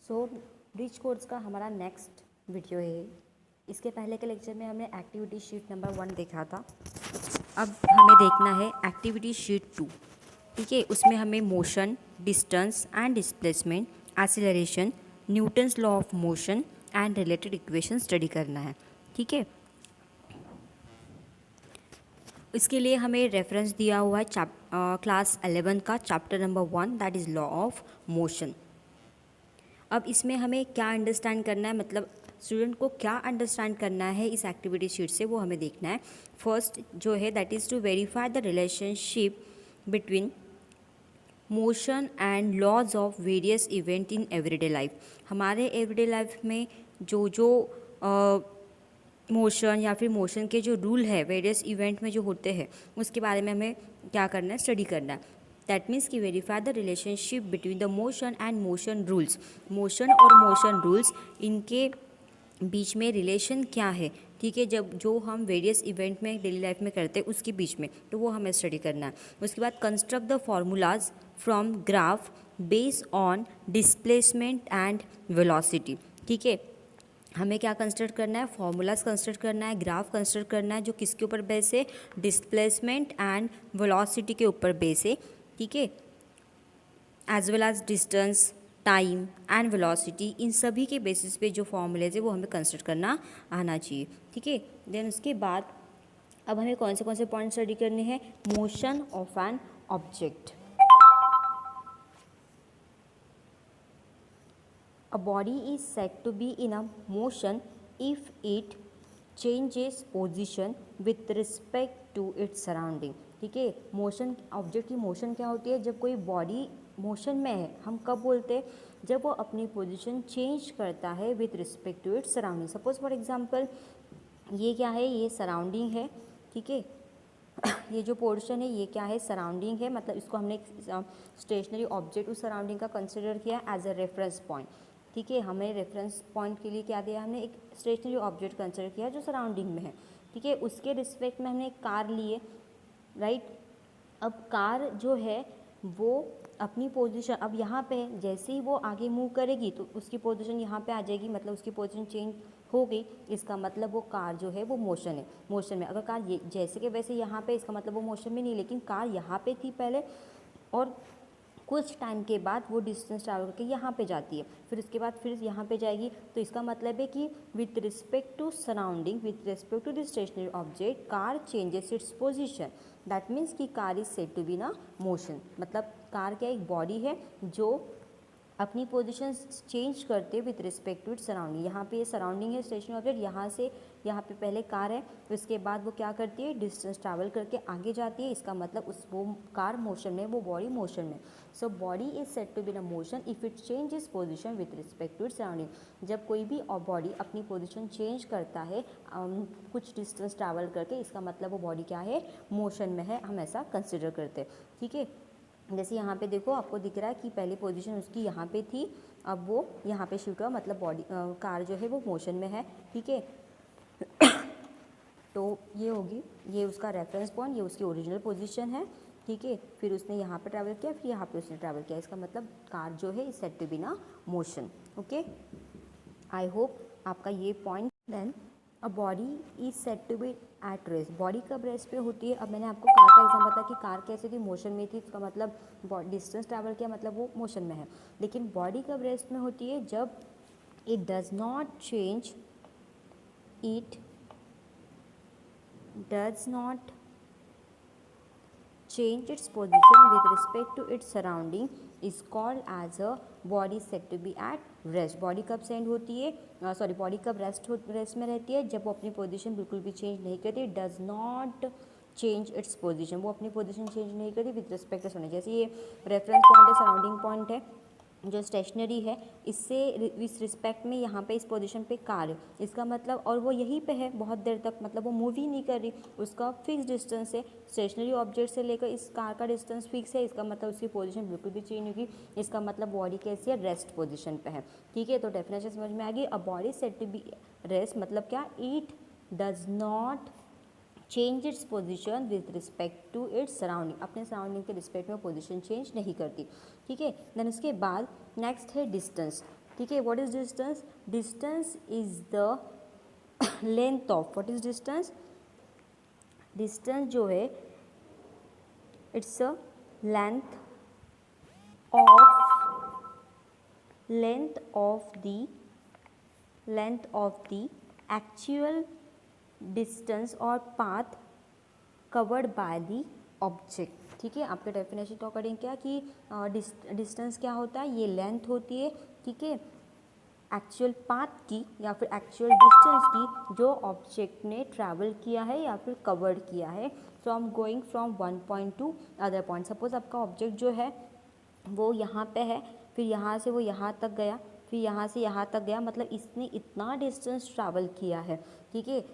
सो bridge course का हमारा next video है। इसके पहले के लेक्चर में हमने एक्टिविटी शीट नंबर 1 देखा था। अब हमें देखना है एक्टिविटी शीट 2। ठीक है, उसमें हमें motion, distance and displacement, acceleration, Newton's law of motion and related equation study करना है। ठीक है, इसके लिए हमें रेफरेंस दिया हुआ है क्लास 11 का chapter number 1 that is law of motion. अब इसमें हमें क्या अंडरस्टैंड करना है, मतलब स्टूडेंट को क्या अंडरस्टैंड करना है इस एक्टिविटी शीट से, वो हमें देखना है। फर्स्ट जो है that is to verify the relationship between motion and laws of various event in everyday life. हमारे एवरीडे लाइफ में जो मोशन या फिर मोशन के जो रूल है वेरियस इवेंट में जो होते हैं उसके बारे में हमें क्या करना है, स्टडी करना है। दैट मीन्स कि verify the relationship between the motion and motion rules. Motion और मोशन रूल्स, इनके बीच में रिलेशन क्या है। ठीक है, जब जो हम वेरियस इवेंट में डेली लाइफ में करते हैं उसके बीच में, तो वो हमें स्टडी करना है। उसके बाद construct the formulas from graph based on displacement and velocity. ठीक है, हमें क्या कंस्ट्रक्ट करना है, फॉर्मूलाज कंस्ट्रक्ट करना है, ग्राफ कंस्ट्रक्ट करना है, जो किसके ऊपर बेस है, डिस्प्लेसमेंट एंड वेलोसिटी के ऊपर बेस है। ठीक है, as well as distance, time and velocity, इन सभी के बेसिस पे जो फॉर्मूलेज है वो हमें कंस्ट्रक्ट करना आना चाहिए। ठीक है, देन उसके बाद अब हमें कौन से पॉइंट स्टडी करने हैं, motion of an object. A body is said to be in a motion if it changes position with respect to its surrounding। ठीक है, मोशन, ऑब्जेक्ट की मोशन क्या होती है, जब कोई बॉडी मोशन में है, हम कब बोलते हैं, जब वो अपनी पोजीशन चेंज करता है with respect to its surrounding. Suppose for example ये क्या है, ये सराउंडिंग है। ठीक है, ये जो पोर्शन है ये क्या है, सराउंडिंग है, मतलब इसको हमने एक स्टेशनरी ऑब्जेक्ट उस सराउंडिंग का कंसिडर किया एज अ रेफरेंस पॉइंट। ठीक है, हमें रेफरेंस पॉइंट के लिए क्या दिया, हमने एक स्टेशनरी ऑब्जेक्ट कंसिडर किया जो सराउंडिंग में है। ठीक है, उसके रिस्पेक्ट में हमने एक कार लिए, राइट। अब कार जो है वो अपनी पोजीशन, अब यहाँ पे जैसे ही वो आगे मूव करेगी तो उसकी पोजीशन यहाँ पे आ जाएगी, मतलब उसकी पोजीशन चेंज हो गई। इसका मतलब वो कार जो है वो मोशन है, मोशन में। अगर कार ये जैसे के वैसे यहाँ पे, इसका मतलब वो मोशन में नहीं, लेकिन कार यहाँ पे थी पहले और कुछ टाइम के बाद वो डिस्टेंस ट्रैवल करके यहाँ पे जाती है, फिर उसके बाद फिर यहाँ पे जाएगी। तो इसका मतलब है कि with respect to surrounding, with respect to the stationary object, car changes its position. That means कि car is said to be ना मोशन। मतलब कार क्या एक बॉडी है जो अपनी पोजीशन चेंज करते with respect to its surrounding. यहाँ पे ये सराउंडिंग है स्टेशनरी ऑब्जेक्ट, यहाँ से यहाँ पे पहले कार है, तो इसके बाद वो क्या करती है, डिस्टेंस ट्रैवल करके आगे जाती है। इसका मतलब उस वो कार मोशन में, वो बॉडी मोशन में। So body is said to be in motion if it change is position with respect to its surrounding. जब कोई भी बॉडी अपनी पोजिशन चेंज करता है कुछ डिस्टेंस ट्रैवल करके, इसका मतलब वो बॉडी क्या है, मोशन में है, हम ऐसा कंसिडर करते हैं। ठीक है, जैसे यहाँ पे देखो आपको दिख रहा है कि पहली पोजीशन उसकी यहाँ पे थी, अब वो यहाँ पे शिफ्ट हुआ, मतलब बॉडी कार जो है वो मोशन में है। ठीक है, तो ये होगी, ये उसका रेफरेंस पॉइंट, ये उसकी ओरिजिनल पोजीशन है। ठीक है, फिर उसने यहाँ पे ट्रैवल किया, फिर यहाँ पे उसने ट्रैवल किया, इसका मतलब कार जो है इज सेड टू बी ना मोशन। ओके, आई होप आपका ये point. Then a body is said to be at rest. Body कब रेस्ट पे होती है, अब मैंने आपको कार का एग्जाम्पल बताया कि कार कैसे थी, मोशन में थी, इसका मतलब डिस्टेंस ट्रैवल किया, मतलब वो मोशन में है। लेकिन बॉडी कब रेस्ट में होती है, जब it does not change, it does not change its position with respect to its surrounding is called as a body said to be at rest। Body कब सेंड होती है, सॉरी बॉडी कब rest में रहती है, जब वो अपनी पोजीशन बिल्कुल भी चेंज नहीं करती, does not change its position, वो अपनी पोजीशन चेंज नहीं करती विद रिस्पेक्ट टू सराउंडिंग। जैसे ये रेफरेंस पॉइंट है, सराउंडिंग पॉइंट है जो स्टेशनरी है, इससे इस रिस्पेक्ट में यहाँ पे इस पोजीशन पे कार है, इसका मतलब, और वो यहीं पे है बहुत देर तक, मतलब वो मूव ही नहीं कर रही, उसका फिक्स डिस्टेंस है, स्टेशनरी ऑब्जेक्ट से लेकर इस कार का डिस्टेंस फिक्स है, इसका मतलब उसकी पोजीशन बिल्कुल भी चेंज होगी, इसका मतलब बॉडी कैसी है, रेस्ट पोजीशन पे है। ठीक है, तो डेफिनेशन समझ में आ गई। A body said to be rest मतलब क्या, it does not change its position with respect to its surrounding, अपने सराउंडिंग के रिस्पेक्ट में पोजीशन चेंज नहीं करती। ठीक है, देन उसके बाद नेक्स्ट है डिस्टेंस। ठीक है. What is distance? Distance is the length of, what is distance? Distance जो है it's a length of the actual distance और path covered by the object. ठीक है, आपके डेफिनेशन के अकॉर्डिंग क्या कि डिस्टेंस क्या होता है? ये लेंथ होती है. ठीक है, एक्चुअल पाथ की या फिर एक्चुअल डिस्टेंस की जो ऑब्जेक्ट ने ट्रैवल किया है या फिर कवर्ड किया है from going from one point to other point. Suppose आपका ऑब्जेक्ट जो है वो यहाँ पे है, फिर यहाँ से वो यहाँ तक गया, फिर यहाँ से यहाँ तक गया, मतलब इसने इतना डिस्टेंस ट्रैवल किया है. ठीक है,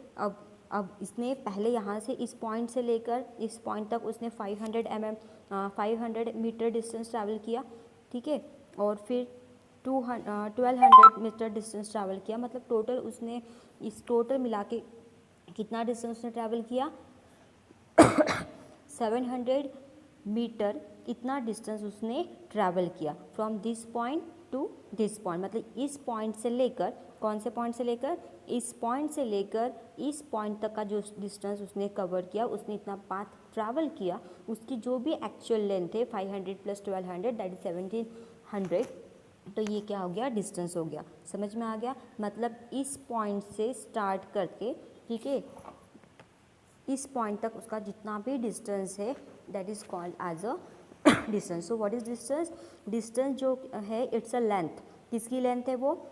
अब इसने पहले यहाँ से इस पॉइंट से लेकर इस पॉइंट तक उसने 500 मीटर डिस्टेंस ट्रैवल किया. ठीक है, और फिर 1200 मीटर डिस्टेंस ट्रैवल किया. मतलब टोटल उसने इस टोटल मिला के कितना डिस्टेंस उसने ट्रैवल किया? 700 मीटर. इतना डिस्टेंस उसने ट्रैवल किया from this point two this point. मतलब इस पॉइंट से लेकर, कौन से पॉइंट से लेकर? इस पॉइंट से लेकर इस पॉइंट तक का जो डिस्टेंस उसने कवर किया, उसने इतना पाथ ट्रैवल किया, उसकी जो भी एक्चुअल लेंथ है 500 प्लस 1200 दैट इज 1700. तो ये क्या हो गया? डिस्टेंस हो गया. समझ में आ गया? मतलब इस पॉइंट से स्टार्ट करके, ठीक है, इस पॉइंट तक उसका जितना भी डिस्टेंस है that is called as a distance. So what is distance? Distance जो है इट्स अ लेंथ. किसकी लेंथ है वो?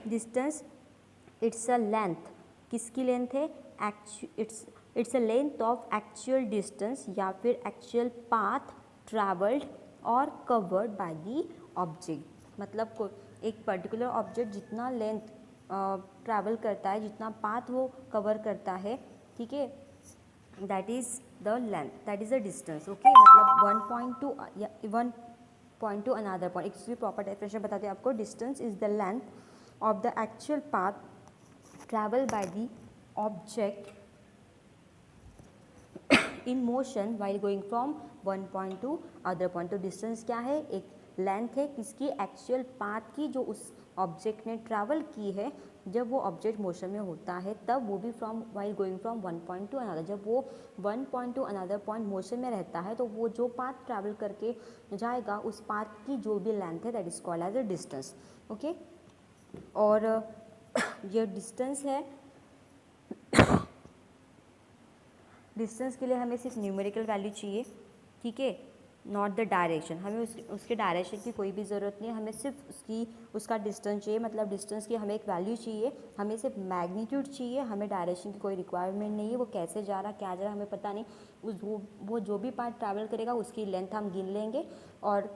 Distance it's a length. किसकी लेंथ है? It's a length of actual distance या फिर एक्चुअल पाथ ट्रैवल्ड और कवर्ड बाय द ऑब्जेक्ट. मतलब एक पर्टिकुलर ऑब्जेक्ट जितना लेंथ ट्रैवल करता है, जितना पाथ वो कवर करता है, ठीक है, that is the length, that is the distance. Okay, मतलब one point to another point. इसकी प्रॉपर डेफिनेशन बताते हैं आपको. Distance is the length of the actual path travel by the object in motion while going from one point to other point. तो distance क्या है? एक length है किसकी? एक्चुअल पाथ की, जो उस ऑब्जेक्ट ने ट्रैवल की है जब वो ऑब्जेक्ट मोशन में होता है, तब वो भी from while going from one point to another. जब वो one point to another point motion में रहता है तो वो जो पाथ ट्रैवल करके जाएगा उस पाथ की जो भी लेंथ है that is called as a distance. Okay, और ये डिस्टेंस है. डिस्टेंस के लिए हमें सिर्फ न्यूमेरिकल वैल्यू चाहिए. ठीक है, नॉट द डायरेक्शन. हमें उसके डायरेक्शन की कोई भी ज़रूरत नहीं है. हमें सिर्फ उसका डिस्टेंस चाहिए. मतलब डिस्टेंस की हमें एक वैल्यू चाहिए. हमें सिर्फ मैग्नीट्यूड चाहिए. हमें डायरेक्शन की कोई रिक्वायरमेंट नहीं है. वो कैसे जा रहा, क्या जा रहा, हमें पता नहीं. वो जो भी पार्ट ट्रैवल करेगा उसकी लेंथ हम गिन लेंगे और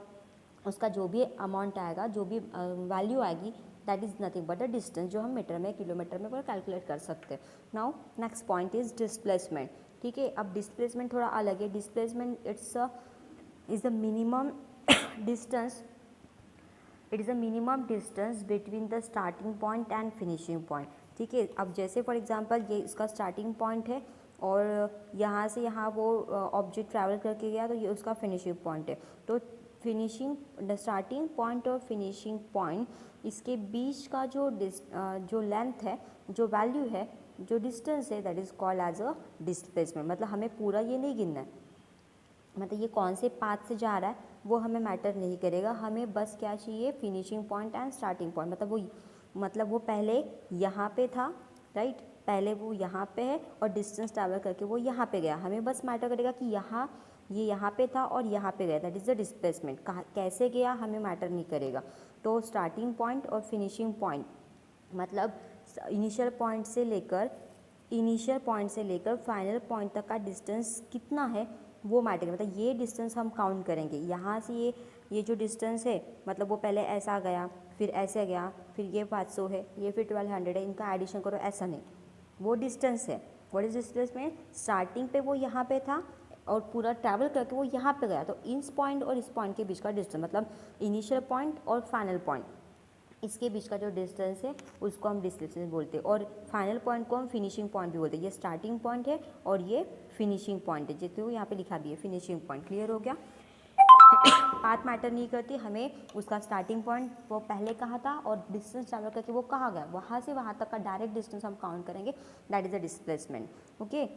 उसका जो भी अमाउंट आएगा, जो भी वैल्यू आएगी, that is nothing but the distance, जो हम मीटर में, किलोमीटर में कैलकुलेट कर सकते हैं. Now next point is displacement. ठीक है, अब डिस्प्लेसमेंट थोड़ा अलग है. Displacement is the minimum distance, it is a minimum distance between the starting point and finishing point. ठीक है, अब जैसे फॉर एग्जांपल ये इसका स्टार्टिंग पॉइंट है और यहाँ से यहाँ वो ऑब्जेक्ट ट्रैवल करके गया, तो ये उसका फिनिशिंग पॉइंट है. तो स्टार्टिंग पॉइंट और फिनिशिंग पॉइंट, इसके बीच का जो लेंथ है, जो वैल्यू है, जो डिस्टेंस है, that is called as a displacement. मतलब हमें पूरा ये नहीं गिनना है. मतलब ये कौन से पाथ से जा रहा है वो हमें मैटर नहीं करेगा. हमें बस क्या चाहिए? Finishing point and starting point. मतलब वो पहले यहाँ पे था, राइट, पहले वो यहाँ पे है और डिस्टेंस ट्रैवल करके वो यहाँ पे गया. हमें बस मैटर करेगा कि ये यहाँ पे था और यहाँ पे गया, दैट इज़ द डिस्प्लेसमेंट. कैसे गया हमें मैटर नहीं करेगा. तो स्टार्टिंग पॉइंट और फिनिशिंग पॉइंट, मतलब इनिशियल पॉइंट से लेकर फाइनल पॉइंट तक का डिस्टेंस कितना है वो मैटर. मतलब ये डिस्टेंस हम काउंट करेंगे. यहाँ से ये जो डिस्टेंस है, मतलब वो पहले ऐसा गया, फिर ऐसे गया, फिर ये 500 है, ये फिर 1200 है, इनका एडिशन करो, ऐसा नहीं. वो डिस्टेंस है. व्हाट इज डिस्टेंस में? स्टार्टिंग पे वो यहाँ पे था और पूरा ट्रैवल करके वो यहाँ पे गया. तो इस पॉइंट और इस पॉइंट के बीच का डिस्टेंस, मतलब इनिशियल पॉइंट और फाइनल पॉइंट, इसके बीच का जो डिस्टेंस है उसको हम डिस्टेंस बोलते हैं. और फाइनल पॉइंट को हम फिनिशिंग पॉइंट भी बोलते हैं. ये स्टार्टिंग पॉइंट है और ये फिनिशिंग पॉइंट है, जितने यहाँ पे लिखा भी है फिनिशिंग पॉइंट. क्लियर हो गया? पाथ मैटर नहीं करती, हमें उसका स्टार्टिंग पॉइंट वो पहले कहाँ था और डिस्टेंस ट्रैवल करके वो कहाँ गया, वहाँ से वहाँ तक का डायरेक्ट डिस्टेंस हम काउंट करेंगे, that is the displacement. Okay,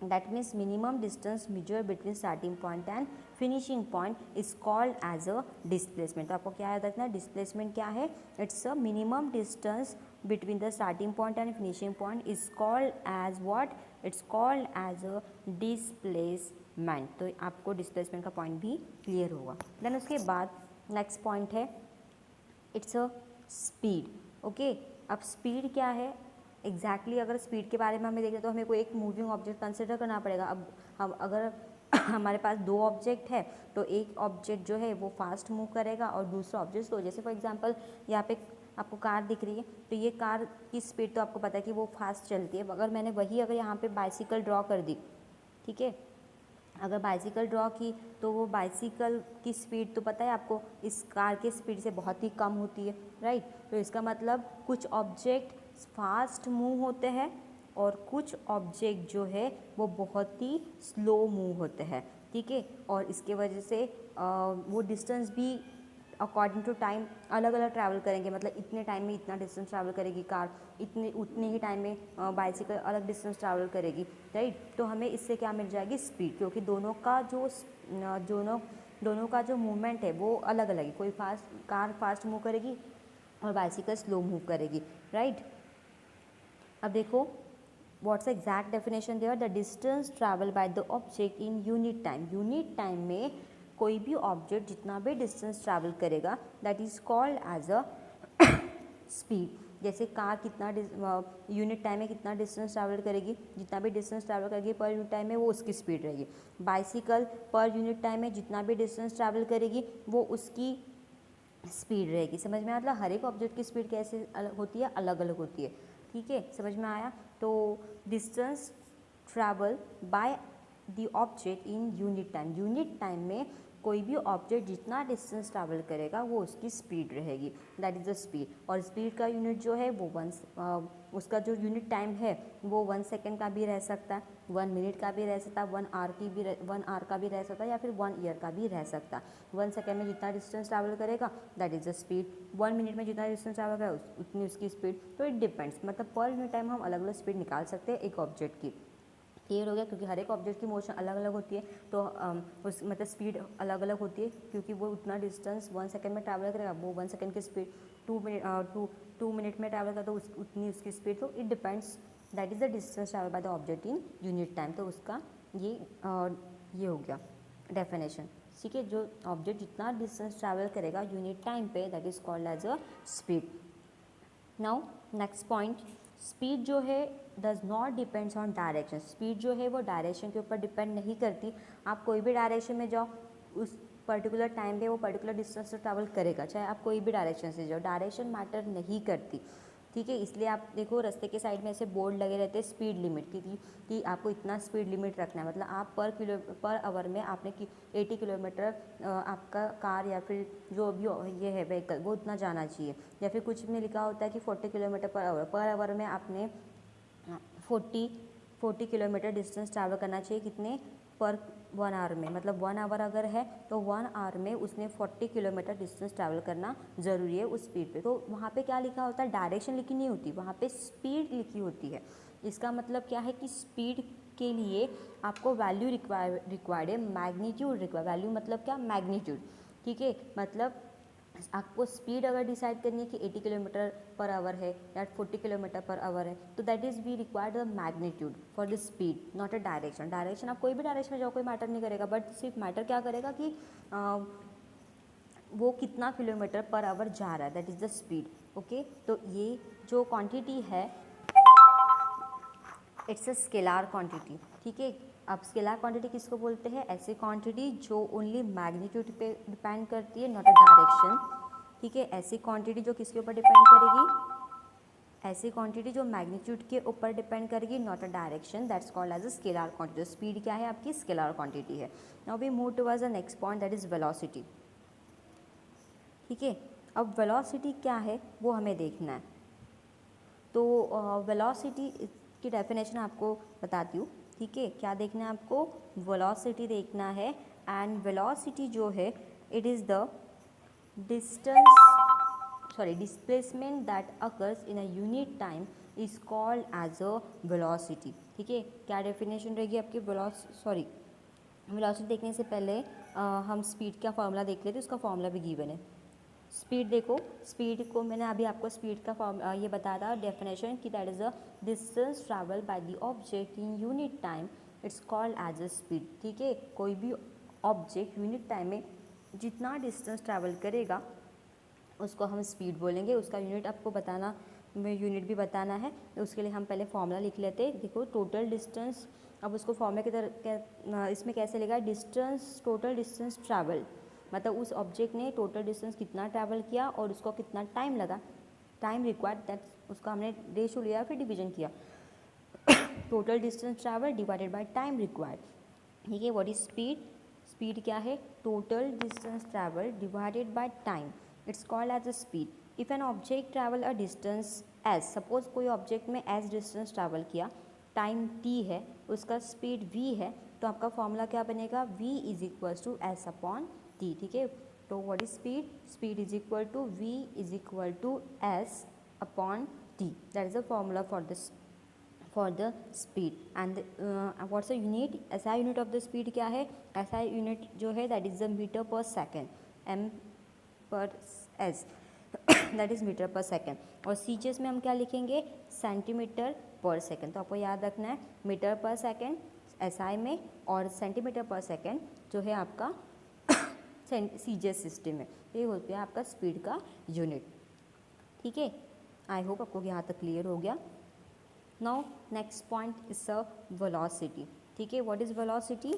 that means minimum distance measured between starting point and finishing point is called as a displacement. तो आपको क्या याद रखना है, डिस्प्लेसमेंट क्या है, it's a minimum distance between the starting point and finishing point is called as what, it's called as a displacement. तो आपको डिस्प्लेसमेंट का पॉइंट भी क्लियर होगा. देन उसके बाद नेक्स्ट पॉइंट है इट्स अ स्पीड. ओके, अब स्पीड क्या है एग्जैक्टली अगर स्पीड के बारे में हमें देखें तो हमें कोई एक मूविंग ऑब्जेक्ट कंसिडर करना पड़ेगा. अब हम अगर हमारे पास दो ऑब्जेक्ट है तो एक ऑब्जेक्ट जो है वो फास्ट मूव करेगा और दूसरा ऑब्जेक्ट स्लो. जैसे फॉर एग्जांपल यहाँ पे आपको कार दिख रही है तो ये कार की स्पीड तो आपको पता है कि वो फास्ट चलती है. अगर मैंने वही अगर यहाँ पे बाइसिकल ड्रॉ कर दी, ठीक है, अगर बाइसिकल ड्रॉ की तो वो बाइसिकल की स्पीड तो पता है आपको इस कार के स्पीड से बहुत ही कम होती है, राइट. तो इसका मतलब कुछ ऑब्जेक्ट फास्ट मूव होते हैं और कुछ ऑब्जेक्ट जो है वो बहुत ही स्लो मूव होते हैं, ठीक है. और इसके वजह से वो डिस्टेंस भी अकॉर्डिंग टू टाइम अलग अलग ट्रैवल करेंगे. मतलब इतने टाइम में इतना डिस्टेंस ट्रैवल करेगी कार, उतने ही टाइम में बाइसिकल अलग डिस्टेंस ट्रैवल करेगी, राइट. तो हमें इससे क्या मिल जाएगी, स्पीड, क्योंकि दोनों का जो मूवमेंट है वो अलग अलग है. कोई कार फास्ट मूव करेगी और बाइसिकल स्लो मूव करेगी, राइट. अब देखो what's exact definition there, the distance travel by the object in unit time. Unit time में कोई भी ऑब्जेक्ट जितना भी डिस्टेंस ट्रैवल करेगा that is called as a speed. जैसे कार कितना यूनिट टाइम में कितना डिस्टेंस ट्रैवल करेगी, जितना भी डिस्टेंस ट्रैवल करेगी पर यूनिट टाइम में वो उसकी स्पीड रहेगी. बाइसिकल पर यूनिट टाइम में जितना भी डिस्टेंस ट्रैवल करेगी वो उसकी स्पीड रहेगी. समझ में, मतलब हर एक ऑब्जेक्ट की स्पीड कैसे होती है, अलग अलग होती है, ठीक है. समझ में आया. तो distance travel by the object in unit time, unit time में कोई भी ऑब्जेक्ट जितना डिस्टेंस ट्रैवल करेगा वो उसकी स्पीड रहेगी, दैट इज़ द स्पीड. और स्पीड का यूनिट जो है वो उसका जो यूनिट टाइम है वो 1 सेकेंड का भी रह सकता है, 1 मिनट का भी रह सकता है, 1 आवर का भी रह सकता है या फिर 1 ईयर का भी रह सकता है. 1 सेकेंड में जितना डिस्टेंस ट्रैवल करेगा that is the speed. 1 minute में जितना डिस्टेंस ट्रैवल करेगा उतनी उसकी स्पीड. तो इट डिपेंड्स, मतलब पर यूनिट टाइम हम अलग अलग स्पीड निकाल सकते हैं एक ऑब्जेक्ट की. क्लियर हो गया, क्योंकि हर एक ऑब्जेक्ट की मोशन अलग अलग होती है तो उस मतलब स्पीड अलग अलग होती है, क्योंकि वो उतना डिस्टेंस 1 सेकेंड में ट्रैवल करेगा, वो 1 सेकेंड की स्पीड 2 मिनट में ट्रैवल करेगा तो उतनी उसकी स्पीड. तो it depends, that is the distance travel by the object in unit time. तो उसका ये हो गया डेफिनेशन, ठीक है. जो ऑब्जेक्ट जितना डिस्टेंस ट्रैवल करेगा यूनिट टाइम पे that is called as a speed. Now next point, speed जो है does not depends on direction. Speed जो है वो डायरेक्शन के ऊपर डिपेंड नहीं करती. आप कोई भी डायरेक्शन में जाओ उस पर्टिकुलर टाइम पे वो पर्टिकुलर डिस्टेंस से ट्रैवल करेगा, चाहे आप कोई भी डायरेक्शन से जाओ, डायरेक्शन मैटर नहीं करती, ठीक है. इसलिए आप देखो रास्ते के साइड में ऐसे बोर्ड लगे रहते हैं स्पीड लिमिट कि आपको इतना स्पीड लिमिट रखना है. मतलब आप पर आवर में आपने 80 किलोमीटर आपका कार या फिर जो भी ये है व्हीकल वो उतना जाना चाहिए. या फिर कुछ में लिखा होता है कि 40 किलोमीटर पर आवर में आपने 40 किलोमीटर डिस्टेंस ट्रैवल करना चाहिए. कितने पर 1 आवर में, मतलब 1 आवर अगर है तो 1 आवर में उसने 40 किलोमीटर डिस्टेंस ट्रैवल करना ज़रूरी है उस स्पीड पे. तो वहाँ पे क्या लिखा होता है, डायरेक्शन लिखी नहीं होती, वहाँ पे स्पीड लिखी होती है. इसका मतलब क्या है कि स्पीड के लिए आपको वैल्यू रिक्वायर्ड है, मैग्नीट्यूड रिक्वायर्ड. वैल्यू मतलब क्या, मैग्नीट्यूड, ठीक है. मतलब आपको स्पीड अगर डिसाइड करनी है कि 80 किलोमीटर पर आवर है या 40 किलोमीटर पर आवर है तो that is we required the magnitude for the speed, not a direction. Direction आप कोई भी डायरेक्शन में जाओ कोई मैटर नहीं करेगा, बट सिर्फ मैटर क्या करेगा कि वो कितना किलोमीटर पर आवर जा रहा है, that is the speed. Okay, तो ये जो क्वांटिटी है इट्स अ स्केलार क्वांटिटी, ठीक है. अब स्केलार क्वांटिटी किसको बोलते हैं, ऐसी क्वांटिटी जो ओनली मैग्नीट्यूड पे डिपेंड करती है, नॉट अ डायरेक्शन, ठीक है. ऐसी क्वांटिटी जो किसके ऊपर डिपेंड करेगी, ऐसी क्वांटिटी जो मैग्नीट्यूड के ऊपर डिपेंड करेगी, not a direction, that's called as a scalar quantity. Speed क्या है आपकी, स्केलार क्वांटिटी है. Now we move towards the next point that is velocity, ठीक है. अब वेलोसिटी क्या है वो हमें देखना है. तो वेलोसिटी की डेफिनेशन आपको बताती हूँ, ठीक है. क्या देखना है आपको, वेलोसिटी देखना है. एंड वेलोसिटी जो है it is the distance displacement that occurs in a unit time is called as a velocity। ठीक है, क्या डेफिनेशन रहेगी आपकी वेलोसिटी देखने से पहले हम स्पीड का फॉर्मूला देख लेते हैं। उसका फॉर्मूला भी गिवन है। स्पीड देखो, स्पीड को मैंने अभी आपको स्पीड का ये बताया था डेफिनेशन कि that is a distance travel by the object in unit time, it's called as a speed. ठीक है, कोई भी ऑब्जेक्ट यूनिट टाइम में जितना डिस्टेंस ट्रैवल करेगा उसको हम स्पीड बोलेंगे। उसका यूनिट आपको बताना, यूनिट भी बताना है, तो उसके लिए हम पहले फॉर्मूला लिख लेते हैं। देखो टोटल डिस्टेंस, अब उसको फॉर्मूला की तरह इसमें कैसे लिखा है, डिस्टेंस, टोटल डिस्टेंस ट्रैवल, मतलब उस ऑब्जेक्ट ने टोटल डिस्टेंस कितना ट्रैवल किया और उसको कितना टाइम लगा, टाइम रिक्वायर्ड, दैट उसका हमने रेशो लिया फिर डिवीजन किया। Total distance travel divided by time required. ठीक है, व्हाट इज स्पीड, स्पीड क्या है, total distance travel divided by time, it's called as a speed. If an object travel a distance s, suppose कोई object में s distance travel किया, time T है, उसका speed we है, तो आपका फॉर्मूला क्या बनेगा, v is equal to S upon T. ठीक है, तो what is speed, speed is equal to v is equal to S upon T, that is the formula for the speed. And what's the unit, SI unit of the speed क्या है, SI unit जो है that is the metre per second, M per S that is metre per second, और CGS में हम क्या लिखेंगे, centimetre per second. तो आपको याद रखना है मीटर पर सेकेंड एसआई में और सेंटीमीटर पर सेकेंड जो है आपका सीजीएस सिस्टम में, ये हो गया आपका स्पीड का यूनिट। ठीक है, आई होप आपको यहाँ तक क्लियर हो गया। Now next point is a velocity. ठीक है, व्हाट इज वेलोसिटी,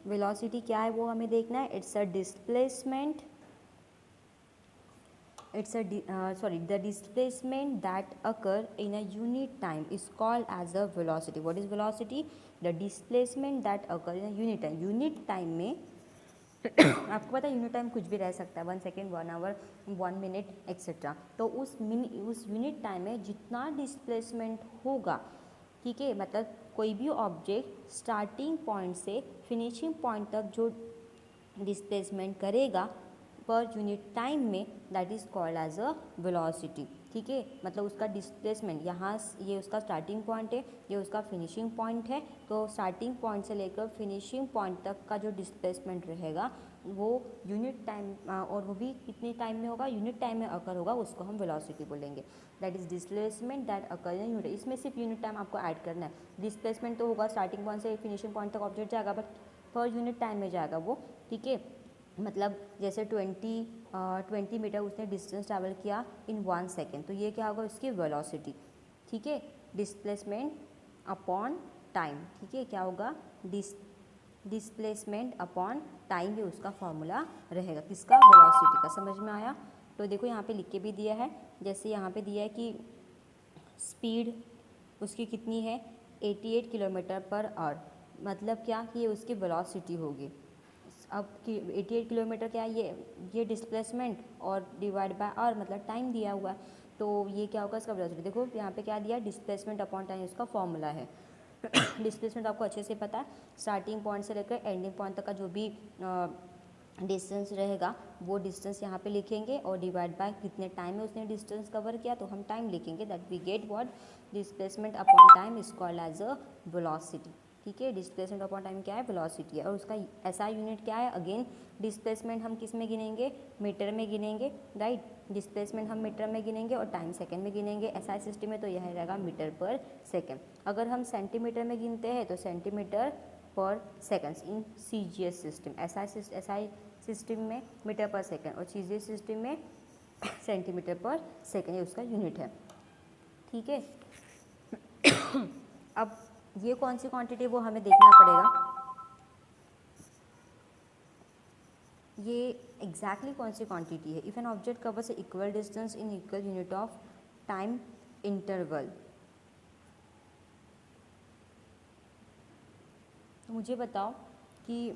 वेलोसिटी क्या है वो हमें देखना है। It's a displacement, the displacement that occur in a unit time is called as a velocity। what is velocity, the displacement that occur in a unit time, unit time में आपको पता है यूनिट टाइम कुछ भी रह सकता है, 1 second, 1 our, 1 minute etcetera, तो उस यूनिट टाइम में जितना डिस्प्लेसमेंट होगा, ठीक है, मतलब कोई भी ऑब्जेक्ट स्टार्टिंग पॉइंट से फिनिशिंग पॉइंट तक जो डिस्प्लेसमेंट करेगा पर यूनिट टाइम में, that is called as a velocity. ठीक है, मतलब उसका डिस्प्लेसमेंट, यहाँ ये उसका स्टार्टिंग पॉइंट है, ये उसका फिनिशिंग पॉइंट है, तो स्टार्टिंग पॉइंट से लेकर फिनिशिंग पॉइंट तक का जो डिस्प्लेसमेंट रहेगा वो यूनिट टाइम, और वो भी कितने टाइम में होगा, यूनिट टाइम में अकर होगा, उसको हम वेलोसिटी बोलेंगे। That is displacement that occur in unit, इसमें सिर्फ यूनिट टाइम आपको ऐड करना है। डिस्प्लेसमेंट तो होगा स्टार्टिंग पॉइंट से फिनिशिंग पॉइंट तक ऑब्जेक्ट जाएगा, बट पर यूनिट टाइम में जाएगा वो। ठीक है, मतलब जैसे 20 मीटर उसने डिस्टेंस ट्रैवल किया इन 1 सेकेंड, तो ये क्या होगा उसकी वेलोसिटी। ठीक है, डिस्प्लेसमेंट अपॉन टाइम। ठीक है, क्या होगा, डिस्प्लेसमेंट अपॉन टाइम, ये उसका फॉर्मूला रहेगा किसका, वेलोसिटी का। समझ में आया। तो देखो यहाँ पे लिख के भी दिया है, जैसे यहाँ पे दिया है कि स्पीड उसकी कितनी है, 88 किलोमीटर पर आवर, मतलब क्या कि ये उसकी वेलोसिटी होगी। अब 88 किलोमीटर क्या है, ये डिस्प्लेसमेंट और डिवाइड बाय आवर, मतलब टाइम दिया हुआ है, तो ये क्या होगा इसका वेलोसिटी। देखो यहाँ पे क्या दिया, डिस्प्लेसमेंट अपॉन टाइम उसका फॉर्मूला है। डिस्प्लेसमेंट आपको अच्छे से पता है, स्टार्टिंग पॉइंट से लेकर एंडिंग पॉइंट तक का जो भी डिस्टेंस रहेगा वो डिस्टेंस यहाँ पे लिखेंगे, और डिवाइड बाय कितने टाइम में उसने डिस्टेंस कवर किया, तो हम टाइम लिखेंगे, that we get what, displacement upon time is called as a velocity. ठीक है, डिस्प्लेसमेंट अपॉन टाइम क्या है, वेलोसिटी है, और उसका एसआई यूनिट क्या है, अगेन डिस्प्लेसमेंट हम किस में गिनेंगे, मीटर में गिनेंगे, राइट, डिस्प्लेसमेंट हम मीटर में गिनेंगे और टाइम सेकंड में गिनेंगे। एसआई सिस्टम में तो यह रहेगा मीटर पर सेकंड। अगर हम सेंटीमीटर में गिनते हैं तो सेंटीमीटर पर seconds in CGS system, SI system में मीटर पर सेकंड और सीजीएस सिस्टम में सेंटीमीटर पर सेकंड, ये उसका यूनिट है। ठीक है, अब ये कौन सी क्वांटिटी वो हमें देखना पड़ेगा, ये एग्जैक्टली कौन सी क्वांटिटी है। If an object covers equal distance in equal unit of time interval, तो मुझे बताओ कि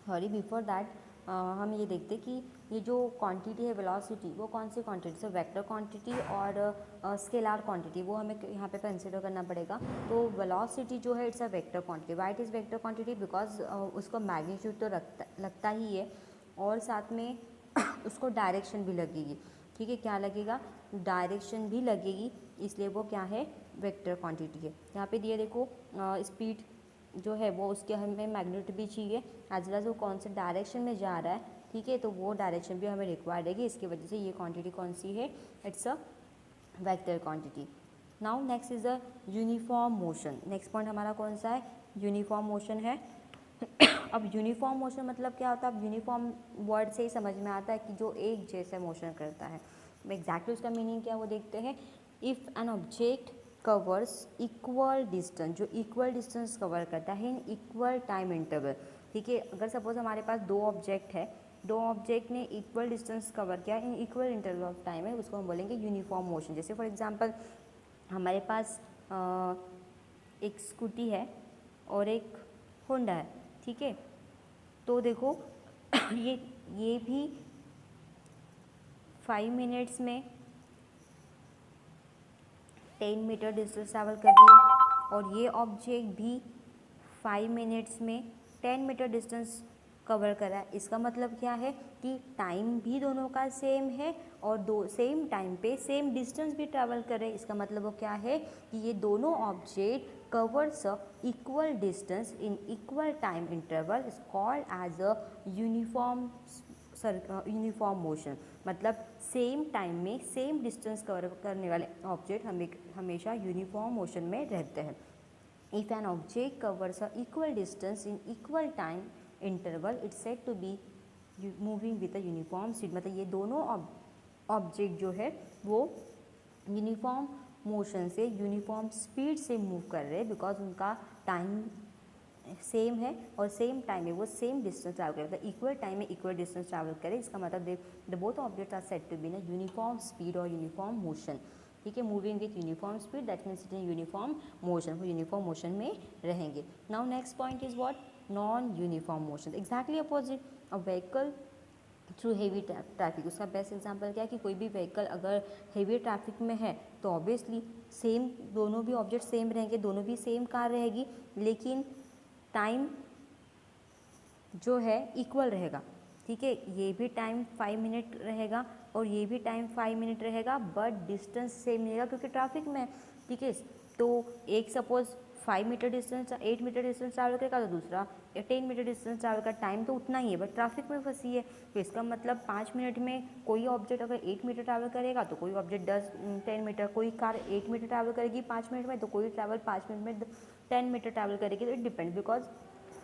सॉरी बिफोर दैट हम ये देखते हैं कि ये जो क्वांटिटी है वेलोसिटी वो कौन सी क्वांटिटी है, वेक्टर क्वांटिटी और स्केलर क्वांटिटी, वो हमें यहाँ पे कंसिडर करना पड़ेगा। तो वेलोसिटी जो है it's a vector quantity. Why it is vector quantity? Because उसको मैग्नीट्यूड तो लगता ही है और साथ में उसको डायरेक्शन भी लगेगी। ठीक है, क्या लगेगा? डायरेक्शन भी लगेगी, इसलिए वो क्या है? वेक्टर क्वांटिटी है। यहाँ पे दिए देखो स्पीड जो है वो उसके हमें मैग्नीट्यूड भी चाहिए, एज वेल एज वो कौन से डायरेक्शन में जा रहा है। ठीक है, तो वो डायरेक्शन भी हमें रिक्वायर्ड है, इसकी वजह से ये क्वांटिटी कौन सी है? It's a vector quantity. Now next is a uniform motion. Next point हमारा कौन सा है? यूनिफॉर्म मोशन है। अब यूनिफॉर्म मोशन मतलब क्या होता है? अब यूनिफॉर्म वर्ड से ही समझ में आता है कि जो एक जैसे मोशन करता है। एग्जैक्टली उसका मीनिंग क्या है वो देखते हैं। If an object covers equal distance, जो इक्वल डिस्टेंस कवर करता है इन इक्वल टाइम इंटरवल। ठीक है, अगर सपोज हमारे पास दो ऑब्जेक्ट है, दो ऑब्जेक्ट ने इक्वल डिस्टेंस कवर किया in equal interval of time है, उसको हम बोलेंगे यूनिफॉर्म मोशन। जैसे फॉर एग्जांपल हमारे पास एक स्कूटी है और एक होंडा है। ठीक है, तो देखो ये भी 5 मिनट्स में 10 मीटर डिस्टेंस ट्रैवल कर रही है और ये ऑब्जेक्ट भी 5 मिनट्स में 10 मीटर डिस्टेंस कवर कर रहा है। इसका मतलब क्या है कि टाइम भी दोनों का सेम है और दो सेम टाइम पे सेम डिस्टेंस भी ट्रैवल कर रहे हैं। इसका मतलब वो क्या है कि ये दोनों object covers a equal distance in equal time interval is called as a uniform motion. मतलब सेम टाइम में सेम डिस्टेंस कवर करने वाले ऑब्जेक्ट हमेशा यूनिफॉर्म मोशन में रहते हैं। If an object covers a equal distance in equal time interval, it's said to be moving with a uniform speed। मतलब ये दोनों ऑब्जेक्ट जो है वो यूनिफॉर्म मोशन से यूनिफॉर्म स्पीड से मूव कर रहे हैं, बिकॉज उनका टाइम सेम है और सेम टाइम में वो सेम डिस्टेंस ट्रैवल करे, मतलब इक्वल टाइम में इक्वल डिस्टेंस ट्रैवल करे। इसका मतलब the both objects are said to be in uniform speed और यूनिफॉर्म मोशन। ठीक है, moving with uniform speed, that means it in uniform motion, वो यूनिफॉर्म मोशन में रहेंगे। Now next point is what? Non uniform motion. Exactly opposite, a vehicle through heavy traffic. उसका best example क्या है कि कोई भी व्हीकल अगर हेवी ट्रैफिक में है तो ऑब्वियसली सेम, दोनों भी ऑब्जेक्ट सेम रहेंगे, दोनों भी सेम कार रहेगी, लेकिन टाइम जो है इक्वल रहेगा। ठीक है, ये भी टाइम 5 मिनट रहेगा और ये भी टाइम 5 मिनट रहेगा, बट डिस्टेंस सेम रहेगा क्योंकि ट्रैफिक में। ठीक है, तो एक suppose 5 metre distance 8 metre distance travel करेगा तो दूसरा 10 मीटर डिस्टेंस ट्रैवल का टाइम तो उतना ही है, बट ट्रैफिक में फंसी है। तो इसका मतलब 5 मिनट में कोई ऑब्जेक्ट अगर 8 मीटर ट्रैवल करेगा तो कोई ऑब्जेक्ट 10 मीटर, कोई कार 8 मीटर ट्रैवल करेगी 5 मिनट में, तो कोई ट्रैवल 5 मिनट में 10 मीटर ट्रैवल करेगी। तो इट डिपेंड, बिकॉज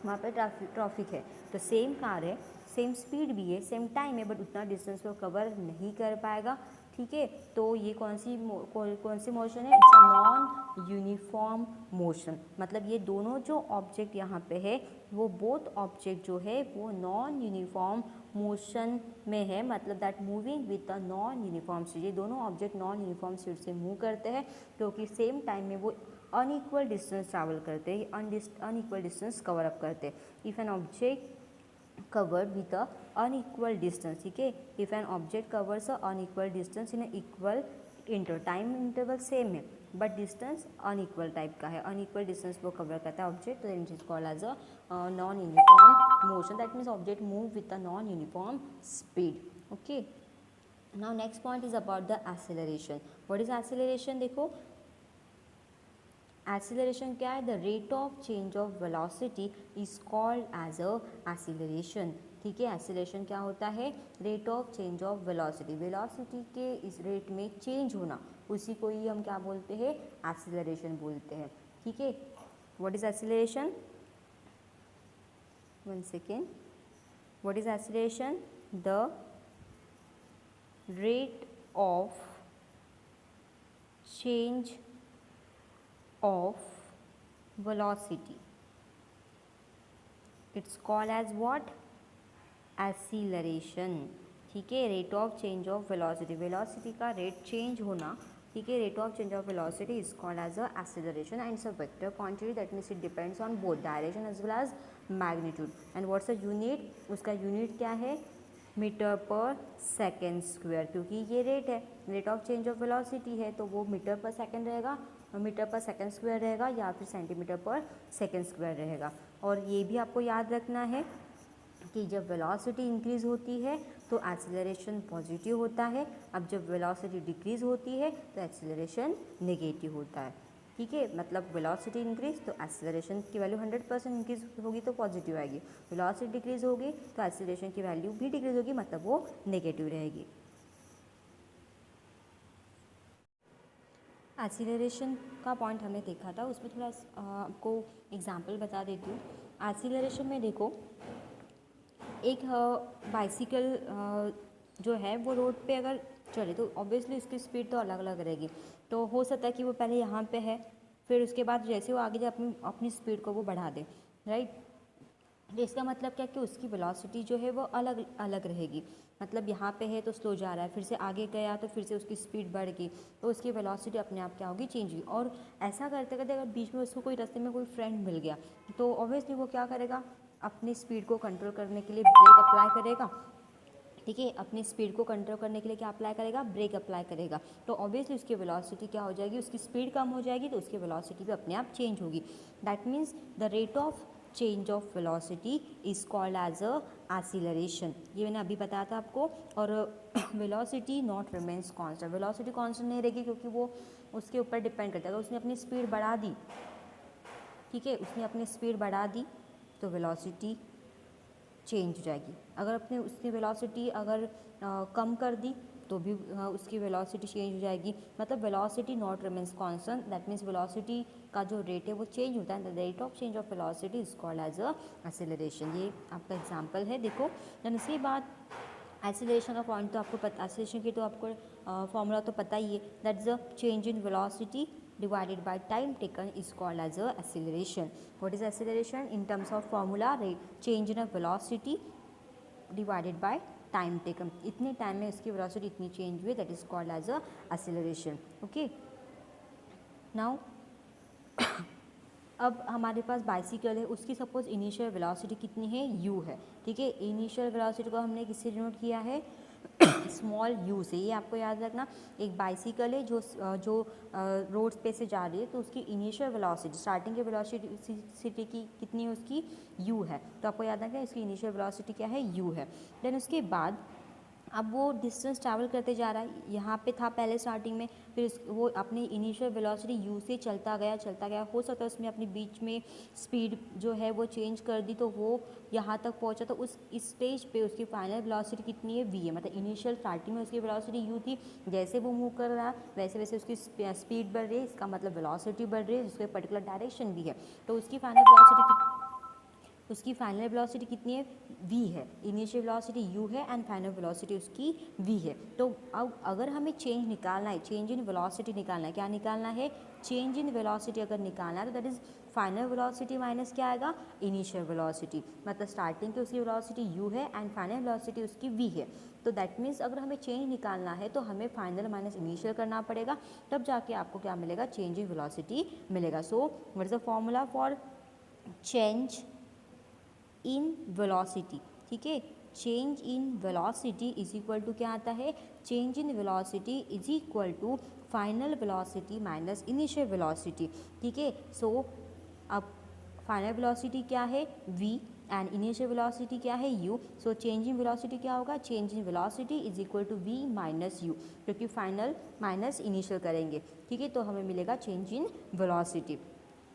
वहाँ पर ट्रैफिक है। तो सेम कार है, सेम स्पीड भी है, सेम टाइम है, बट उतना डिस्टेंस को कवर नहीं कर पाएगा। ठीक है, तो ये कौन सी मोशन है? It's a non uniform motion. मतलब ये दोनों जो ऑब्जेक्ट यहाँ पे है वो बोथ ऑब्जेक्ट जो है वो नॉन यूनिफॉर्म मोशन में है, मतलब that moving with a non uniform speed. ये दोनों ऑब्जेक्ट नॉन यूनिफॉर्म स्पीड से मूव करते हैं क्योंकि सेम टाइम में वो अनइक्वल डिस्टेंस ट्रैवल करते हैं, अनइक्वल डिस्टेंस कवर अप करते हैं। If an object covered with a unequal distance, ठीक है, if an object covers a unequal distance in a equal time interval same है बट डिस्टेंस अनइक्वल टाइप का है, unequal distance वो cover करता है ऑब्जेक्ट, तो it is called as a non uniform motion. That means object move with a non uniform speed. Okay, now next point is about the acceleration. What is acceleration? देखो acceleration क्या है? The rate of change of velocity is called as a acceleration. ठीक है, acceleration क्या होता है? Rate of change of velocity, velocity के इस रेट में चेंज होना, उसी को ही हम क्या बोलते हैं? एक्सीलरेशन बोलते हैं। ठीक है, what is acceleration? One second, what is acceleration? The rate of change of velocity, it's called as what? Acceleration। ठीक है, rate of change of velocity, velocity का रेट चेंज होना ठीक है. Rate of change of velocity is called as a acceleration and it's a vector quantity, that means it depends on both direction as well as magnitude. And what's a unit, उसका unit क्या है, metre per second square, क्योंकि ये rate है, rate of change of velocity है तो वो metre per second रहेगा, मीटर पर सेकेंड स्क्वायर रहेगा या फिर सेंटीमीटर पर सेकेंड स्क्वायर रहेगा. और ये भी आपको याद रखना है कि जब वेलोसिटी इंक्रीज़ होती है तो एक्सेलरेशन पॉजिटिव होता है, अब जब वेलोसिटी डिक्रीज़ होती है तो एक्सेलरेशन नेगेटिव होता है. ठीक है, मतलब वेलोसिटी इंक्रीज तो एक्सेलरेशन की वैल्यू 100% इंक्रीज होगी तो पॉजिटिव आएगी, वेलोसिटी डिक्रीज होगी तो एक्सेलरेशन की वैल्यू भी डिक्रीज होगी, मतलब वो नेगेटिव रहेगी. एक्सीलरेशन का पॉइंट हमने देखा था, उसमें थोड़ा आपको एग्जांपल बता देती हूँ. एक्सीलरेशन में देखो, एक बाइसिकल जो है वो रोड पे अगर चले तो ऑब्वियसली उसकी स्पीड तो अलग अलग रहेगी. तो हो सकता है कि वो पहले यहाँ पे है, फिर उसके बाद जैसे वो आगे अपनी अपनी स्पीड को वो बढ़ा दे, राइट. तो इसका मतलब क्या कि उसकी वेलोसिटी जो है वो अलग अलग रहेगी. मतलब यहाँ पे है तो स्लो जा रहा है, फिर से आगे गया तो फिर से उसकी स्पीड बढ़ गई, तो उसकी वेलोसिटी अपने आप क्या होगी, चेंज होगी. और ऐसा करते करते अगर बीच में उसको कोई रास्ते में कोई फ्रेंड मिल गया तो ऑब्वियसली वो क्या करेगा, अपनी स्पीड को कंट्रोल करने के लिए ब्रेक अप्लाई करेगा. ठीक है, अपनी स्पीड को कंट्रोल करने के लिए क्या अप्लाई करेगा, ब्रेक अप्लाई करेगा. तो ऑब्वियसली उसकी वेलोसिटी क्या हो जाएगी, उसकी स्पीड कम हो जाएगी तो उसकी वेलोसिटी भी अपने आप चेंज होगी. That means the rate of change of velocity is called as a acceleration. ये मैंने अभी बताया था आपको. और velocity not remains constant, velocity constant नहीं रहेगी क्योंकि वो उसके ऊपर डिपेंड करता है. अगर उसने अपनी स्पीड बढ़ा दी, ठीक है, उसने अपनी स्पीड बढ़ा दी तो वेलोसिटी चेंज हो जाएगी. अगर अपने उसकी वेलोसिटी अगर कम कर दी तो भी उसकी वेलोसिटी चेंज हो जाएगी. मतलब velocity not remains constant, that means velocity का जो रेट है वो चेंज होता है. The rate of change of velocity is called as a acceleration. ये आपका एग्जांपल है. देखो देन उसके बाद एक्सेलरेशन का पॉइंट तो आपको पता, एक्सेलरेशन की तो आपको फॉर्मूला तो पता ही है. That is a change in velocity divided by time taken is called as a acceleration. What is acceleration? In terms of formula, change in a velocity divided by time taken. इतने time में उसकी velocity इतनी change हुई, that is called as a acceleration. Okay. Now अब हमारे पास bicycle है, उसकी suppose initial velocity कितनी है, u है. ठीक है, इनिशियल वेलोसिटी को हमने किससे डिनोट किया है, स्मॉल u से. ये आपको याद रखना. एक बाइसिकल है जो रोड पे से जा रही है तो उसकी इनिशियल वेलोसिटी, स्टार्टिंग की वेलोसिटी की कितनी है, उसकी u है. तो आपको याद रखना इसकी इनिशियल वेलोसिटी क्या है, u है. देन उसके बाद अब वो डिस्टेंस ट्रैवल करते जा रहा है, यहाँ पे था पहले स्टार्टिंग में, फिर वो अपनी इनिशियल वेलोसिटी u से चलता गया. हो सकता है उसमें अपनी बीच में स्पीड जो है वो चेंज कर दी तो वो यहाँ तक पहुँचा. तो उस स्टेज पे उसकी फाइनल वेलोसिटी कितनी है, v है. मतलब इनिशियल स्टार्टिंग में उसकी वेलोसिटी u थी, जैसे वो मूव कर रहा है वैसे वैसे उसकी स्पीड बढ़ रही है, इसका मतलब वेलोसिटी बढ़ रही है, जिसको पर्टिकुलर डायरेक्शन भी है. तो उसकी फाइनल वेलोसिटी कितनी है, v है. इनिशियल वेलोसिटी u है एंड फाइनल वेलोसिटी उसकी v है. तो अब अगर हमें चेंज निकालना है, चेंज इन वेलोसिटी निकालना है, क्या निकालना है, चेंज इन वेलोसिटी अगर निकालना है तो that is final velocity minus क्या आएगा, इनिशियल वेलोसिटी. मतलब स्टार्टिंग की उसकी वेलोसिटी u है एंड फाइनल वेलोसिटी उसकी v है. तो दैट मीन्स अगर हमें चेंज निकालना है तो हमें फाइनल माइनस इनिशियल करना पड़ेगा, तब जाके आपको क्या मिलेगा, चेंज इन वेलोसिटी मिलेगा. So what is the formula for change in velocity. ठीक है, change in velocity is equal to क्या आता है, change in velocity is equal to final velocity minus initial velocity. ठीक है, सो अब फाइनल वेलोसिटी क्या है, v एंड इनिशियल वेलोसिटी क्या है, u. So change in velocity क्या होगा, change in velocity is equal to v minus u, क्योंकि फाइनल माइनस इनिशियल करेंगे. ठीक है, तो हमें मिलेगा चेंज इन वेलोसिटी.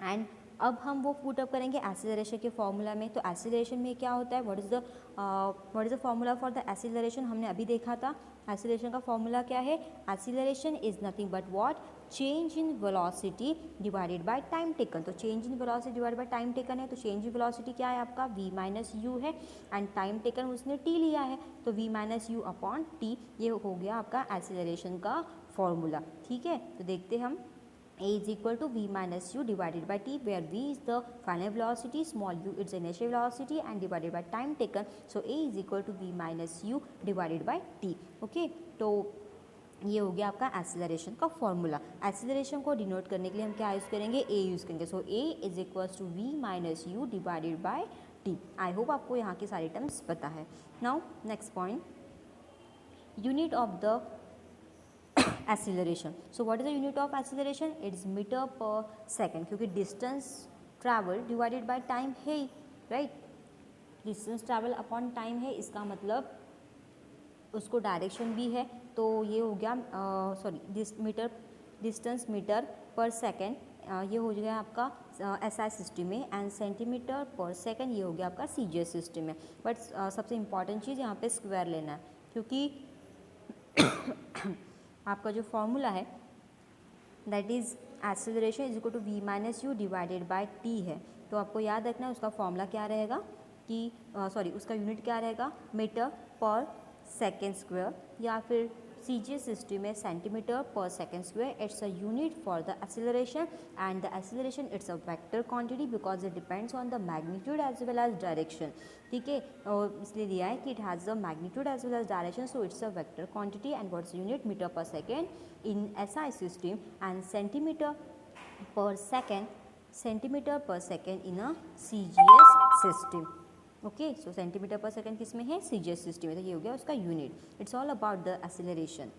एंड अब हम वो पुट अप करेंगे एक्सीलरेशन के फॉर्मूला में. तो एक्सीलरेशन में क्या होता है, what is the formula for the acceleration, हमने अभी देखा था. एक्सीलरेशन का फॉर्मूला क्या है, acceleration is nothing but what, change in velocity divided by time taken. तो change in velocity divided by time taken है, तो चेंज इन वेलोसिटी क्या है आपका, v माइनस यू है एंड टाइम टेकन उसने t लिया है तो v minus you upon t. ये हो गया आपका एक्सीलरेशन का फॉर्मूला. ठीक है, तो देखते हम. A is equal to v minus u divided by t, where v is the final velocity, small u is the initial velocity and divided by time taken. So A is equal to v minus u divided by t. Okay, तो ये हो गया आपका acceleration का formula. Acceleration को denote करने के लिए हम क्या यूज़ करेंगे, ए यूज़ करेंगे। So A is equals to V minus U divided by T. I hope आपको यहाँ की सारी टर्म्स पता है। Now next point, unit of the acceleration. So what is the unit of acceleration? It is meter per second, क्योंकि distance travel divided by time है, right? distance travel upon time है, इसका मतलब उसको डायरेक्शन भी है, तो ये हो गया डिस्टेंस मीटर पर सेकेंड, ये हो गया आपका एसआई सिस्टम में, एंड सेंटीमीटर पर सेकेंड ये हो गया आपका सीजीएस सिस्टम में। बट सबसे इम्पॉर्टेंट चीज़ यहाँ पे स्क्वायर लेना है, क्योंकि आपका जो फॉर्मूला है that is acceleration is equal to V minus U divided by T है। तो आपको याद रखना है उसका फॉर्मूला क्या रहेगा कि उसका यूनिट क्या रहेगा, मीटर पर सेकेंड स्क्वायर, या फिर सीजीएस सिस्टम में centimetre per second square. It's a unit for the acceleration, and the acceleration it's a vector quantity because it depends on the magnitude as well as direction. ठीक है, और इसलिए दिया है कि it has the magnitude as well as direction, so it's a vector quantity. And what's unit, metre per second in SI system, and centimetre per second in a CGS system. Okay, so centimetre per second किस में है, CGS system में, तो ये हो गया उसका unit. It's all about the acceleration.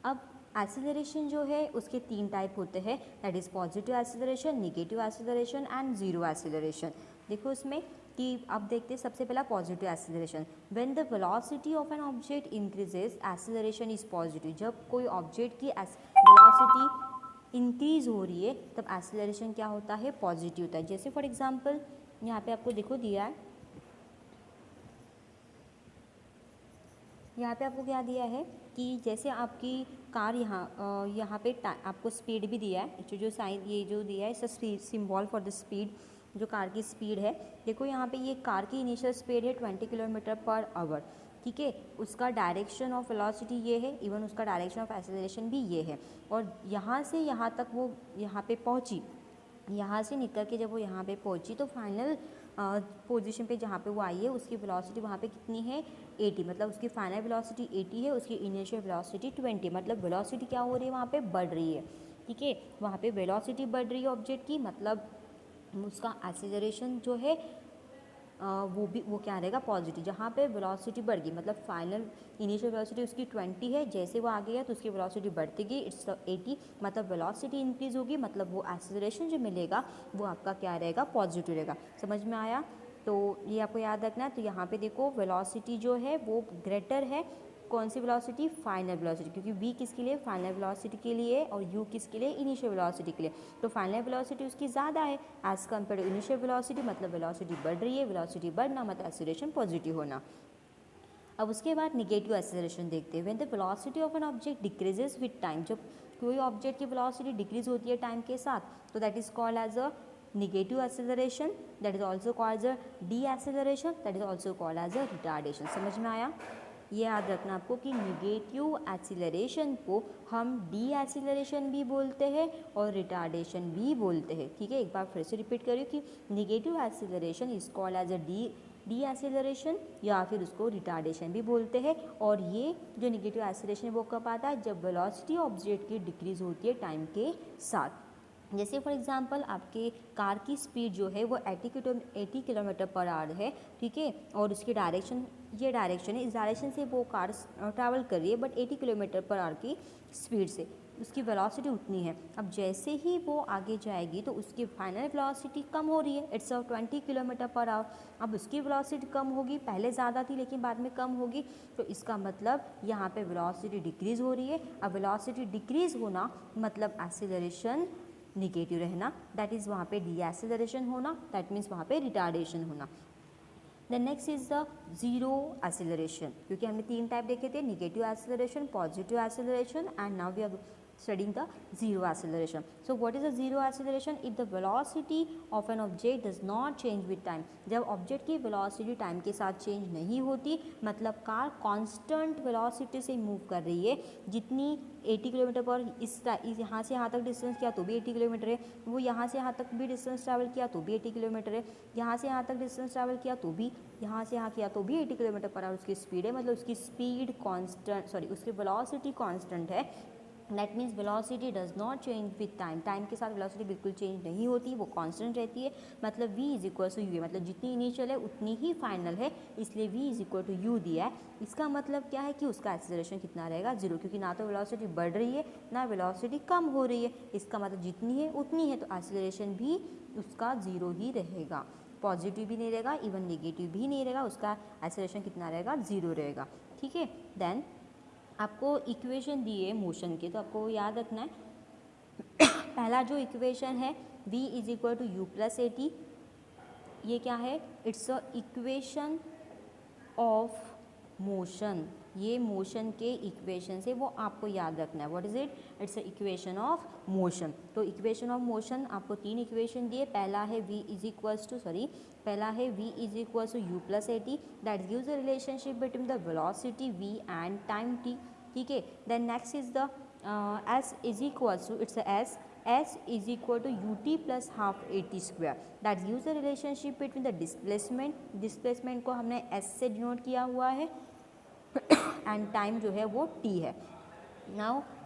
अब एक्सेलरेशन जो है उसके 3 टाइप होते हैं, that is positive acceleration, negative acceleration and zero acceleration. देखो उसमें कि अब देखते हैं सबसे पहला positive acceleration. When the velocity of an object increases acceleration is positive. जब कोई ऑब्जेक्ट की वेलोसिटी इंक्रीज हो रही है तब एक्सेलरेशन क्या होता है, पॉजिटिव होता है। जैसे फॉर एग्जांपल यहाँ पे आपको देखो दिया है, यहाँ पे आपको क्या दिया है कि जैसे आपकी कार यहाँ पे आपको स्पीड भी दिया है, जो साइन ये जो दिया है इसका सिंबल फॉर द स्पीड, जो कार की स्पीड है। देखो यहाँ पे ये कार की इनिशियल स्पीड है 20 किलोमीटर पर आवर। ठीक है, उसका डायरेक्शन ऑफ वेलोसिटी ये है, इवन उसका डायरेक्शन ऑफ एक्सेलरेशन भी ये है। और यहाँ से यहाँ तक वो यहाँ पे पहुँची, यहाँ से निकल के जब वो यहाँ पे पहुँची तो फाइनल पोजीशन पे जहाँ पे वो आई है उसकी वेलोसिटी वहाँ पे कितनी है, 80। मतलब उसकी फाइनल वेलोसिटी 80 है, उसकी इनिशियल वेलोसिटी 20। मतलब वेलोसिटी क्या हो रही है, वहाँ पे बढ़ रही है। ठीक है, वहाँ पे वेलोसिटी बढ़ रही है ऑब्जेक्ट की, मतलब उसका एक्सेलरेशन जो है वो क्या रहेगा, पॉजिटिव। जहाँ पे वेलोसिटी बढ़ गई, मतलब फाइनल इनिशियल वेलोसिटी उसकी 20 है, जैसे वो आगे गया तो उसकी वेलोसिटी बढ़ती गई, इट्स 80। मतलब वेलोसिटी इंक्रीज होगी, मतलब वो एक्सेलरेशन जो मिलेगा वो आपका क्या रहेगा, पॉजिटिव रहेगा। समझ में आया? तो ये आपको याद रखना है। तो यहाँ पे देखो वेलोसिटी जो है वो ग्रेटर है, कौन सी वेलोसिटी, फाइनल वेलोसिटी, क्योंकि v किसके लिए, फाइनल वेलोसिटी के लिए, और u किसके लिए, इनिशियल वेलोसिटी के लिए। तो फाइनल वेलोसिटी उसकी ज़्यादा है as compare to initial velocity, मतलब वेलोसिटी बढ़ रही है। वेलोसिटी बढ़ना मतलब एक्सेलरेशन पॉजिटिव होना। अब उसके बाद निगेटिव एक्सेलरेशन देखते हैं। When the velocity of an object decreases with time. जब कोई ऑब्जेक्ट की वेलोसिटी डिक्रीज होती है टाइम के साथ तो that is called as a negative acceleration, that is also called as a deceleration, that is also called as a retardation। समझ में आया? ये याद रखना आपको कि निगेटिव एक्सीलरेशन को हम डी एक्सीलरेशन भी बोलते हैं और रिटार्डेशन भी बोलते हैं। ठीक है, एक बार फिर से रिपीट करिए कि negative acceleration is called as a deceleration, या फिर उसको रिटार्डेशन भी बोलते हैं। और ये जो निगेटिव एक्सीलरेशन है वो कब आता है, जब वेलोसिटी ऑब्जेक्ट की डिक्रीज होती है टाइम के साथ। जैसे फॉर एग्जांपल आपके कार की स्पीड जो है वो 80 किलोमीटर पर आवर है। ठीक है, और उसकी डायरेक्शन ये डायरेक्शन है, इस डायरेक्शन से वो कार ट्रैवल कर रही है, बट 80 किलोमीटर पर आवर की स्पीड से उसकी वेलोसिटी उतनी है। अब जैसे ही वो आगे जाएगी तो उसकी फाइनल वेलोसिटी कम हो रही है, इट्स 20 किलोमीटर पर आवर। अब उसकी वेलोसिटी कम होगी, पहले ज़्यादा थी लेकिन बाद में कम होगी, तो इसका मतलब यहाँ पे वेलोसिटी डिक्रीज हो रही है। अब वेलोसिटी डिक्रीज होना मतलब एक्सीलरेशन निगेटिव रहना, दैट इज़ वहाँ पे डी एक्सेलरेशन होना, दैट मीन्स वहाँ पे रिटार्डेशन होना। The next is the zero acceleration, क्योंकि हमने 3 टाइप देखे थे, negative acceleration, positive acceleration and now we are studying the zero acceleration. So what is a zero acceleration? If the velocity of an object does not change with time, जब object की velocity time के साथ change नहीं होती, मतलब car constant velocity से move कर रही है, जितनी 80 किलोमीटर पर इस यहाँ से यहाँ तक डिस्टेंस किया तो भी 80 किलोमीटर है, वो यहाँ से यहाँ तक भी डिस्टेंस ट्रैवल किया तो भी 80 किलोमीटर है, यहाँ से यहाँ तक डिस्टेंस ट्रैवल किया तो भी, यहाँ से यहाँ किया तो भी 80 किलोमीटर पर आवर उसकी स्पीड है, मतलब उसकी स्पीड कांस्टेंट, सॉरी उसकी वेलोसिटी कांस्टेंट है। That means velocity does not change with time, time के साथ वेलोसिटी बिल्कुल चेंज नहीं होती, वो कांस्टेंट रहती है। मतलब v is equal to U है, मतलब जितनी इनिशियल है उतनी ही फाइनल है, इसलिए v is equal to U दिया है। इसका मतलब क्या है कि उसका एक्सेलरेशन कितना रहेगा, जीरो, क्योंकि ना तो वेलोसिटी बढ़ रही है ना वेलोसिटी कम हो रही है, इसका मतलब जितनी है उतनी है, तो एक्सेलरेशन भी उसका जीरो ही रहेगा, पॉजिटिव भी नहीं रहेगा, इवन नेगेटिव भी नहीं रहेगा, उसका एक्सेलरेशन कितना रहेगा, जीरो रहेगा। ठीक है, देन आपको इक्वेशन दी है मोशन के, तो आपको याद रखना है पहला जो इक्वेशन है v is equal to U plus A T, ये क्या है, it's a equation of motion, ये मोशन के इक्वेशन से वो आपको याद रखना है। What is it, it's a equation of motion. तो इक्वेशन ऑफ मोशन आपको तीन इक्वेशन दिए, पहला है v इज इक्वल्स टू पहला है v is equals to U plus A T, that gives the relationship between the velocity v and time t। ठीक है, then next is the s is equals to its s is equal to U T plus half A T square, that gives the relationship between the displacement को हमने s से denote किया हुआ है and time जो है वो t है।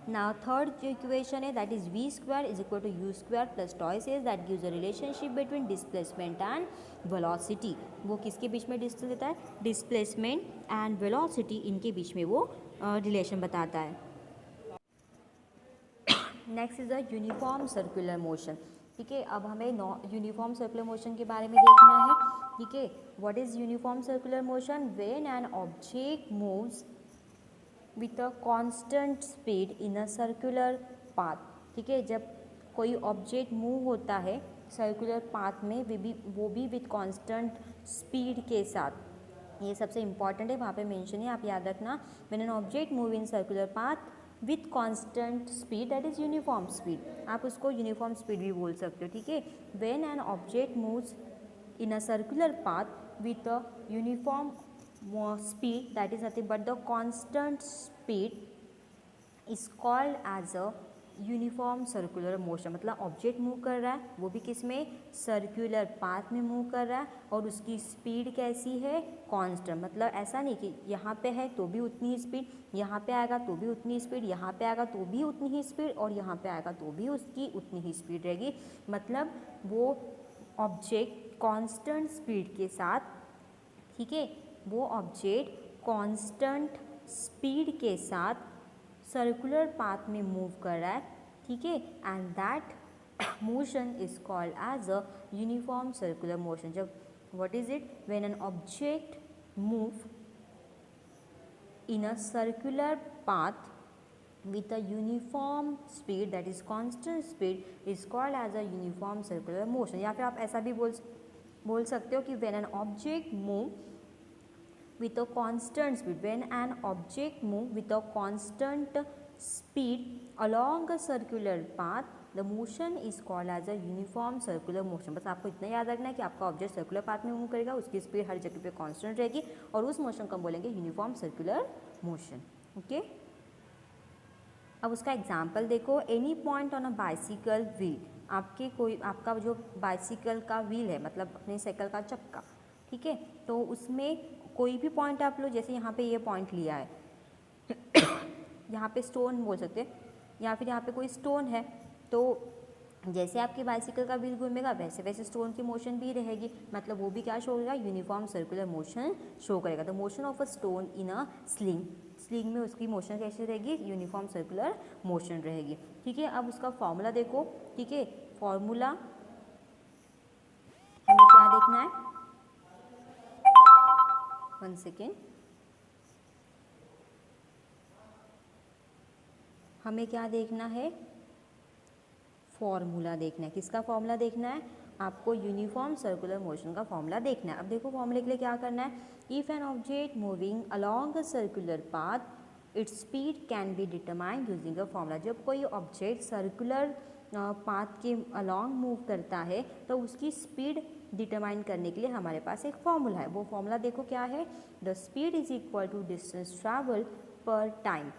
नाउ थर्ड जो इक्वेशन है that is v square is equal to U square plus twice is, that gives a relationship between displacement and velocity. वो किसके बीच में डिस्टेंस देता है, डिस्प्लेसमेंट एंड वेलोसिटी, इनके बीच में वो रिलेशन बताता है। Next is the uniform circular motion. ठीक है, अब हमें यूनिफॉर्म सर्कुलर मोशन के बारे में देखना है। ठीक है, what is uniform circular motion, when an object moves with a constant speed in a circular path. ठीक है, जब कोई ऑब्जेक्ट मूव होता है सर्कुलर पाथ में, वो भी विथ कांस्टेंट स्पीड के साथ, ये सबसे इंपॉर्टेंट है, वहाँ पे मेंशन है, आप याद रखना। When an object move in circular path with constant speed, that is uniform speed, आप उसको यूनिफॉर्म स्पीड भी बोल सकते हो। ठीक है, when an object moves in a circular path with a uniform speed, that is nothing but the constant speed, is called as a uniform circular motion. मतलब object move कर रहा है, वो भी किस में, सर्कुलर पाथ में मूव कर रहा है, और उसकी स्पीड कैसी है, कांस्टेंट। मतलब ऐसा नहीं कि यहाँ पे है तो भी उतनी ही स्पीड, यहाँ पे आएगा तो भी उतनी स्पीड, यहाँ पे आएगा तो भी उतनी ही स्पीड, और यहाँ पे आएगा तो भी उसकी उतनी ही स्पीड रहेगी। मतलब वो ऑब्जेक्ट कांस्टेंट स्पीड के साथ, ठीक है, वो ऑब्जेक्ट कांस्टेंट स्पीड के साथ सर्कुलर पाथ में मूव कर रहा है। ठीक है, and that motion is called as a uniform circular motion. जब what is it, when an object move in a circular path with a uniform speed, that is constant speed, is called as a uniform circular motion। या फिर आप ऐसा भी बोल सकते हो कि when an object move with a constant speed, when an object move with a constant speed along a circular path, the motion is called as a uniform circular motion। बस आपको इतना याद रखना है कि आपका ऑब्जेक्ट सर्कुलर पाथ में move करेगा, उसकी स्पीड हर जगह पे कांस्टेंट रहेगी, और उस मोशन को हम बोलेंगे यूनिफॉर्म सर्कुलर मोशन। ओके, अब उसका एग्जाम्पल देखो। Any point on a bicycle wheel, आपका जो बाइसिकल का व्हील है, मतलब अपने साइकिल का चक्का, ठीक है, तो उसमें कोई भी पॉइंट आप लो, जैसे यहाँ पे ये पॉइंट लिया है यहाँ पे स्टोन बोल सकते हैं, या फिर यहाँ पे कोई स्टोन है, तो जैसे आपकी बाइसिकल का व्हील घूमेगा वैसे वैसे स्टोन की मोशन भी रहेगी, मतलब वो भी क्या शो करेगा, यूनिफॉर्म सर्कुलर मोशन शो करेगा। The motion of a stone in a sling में उसकी मोशन कैसी रहेगी, यूनिफॉर्म सर्कुलर मोशन रहेगी। ठीक है, अब उसका फॉर्मूला देखो। ठीक है, फॉर्मूला हमें क्या देखना है, 1 सेकेंड, हमें क्या देखना है, फॉर्मूला देखना है। किसका फॉर्मूला देखना है, आपको यूनिफॉर्म सर्कुलर मोशन का फॉर्मूला देखना है। अब देखो फॉर्मूले के लिए क्या करना है, if an object moving along a circular path its speed can be determined using a formula. जब कोई ऑब्जेक्ट सर्कुलर पाथ के अलॉन्ग मूव करता है तो उसकी स्पीड डिटरमाइन करने के लिए हमारे पास एक फॉर्मूला है। वो फॉर्मूला देखो क्या है, the speed is equal to distance travel per time.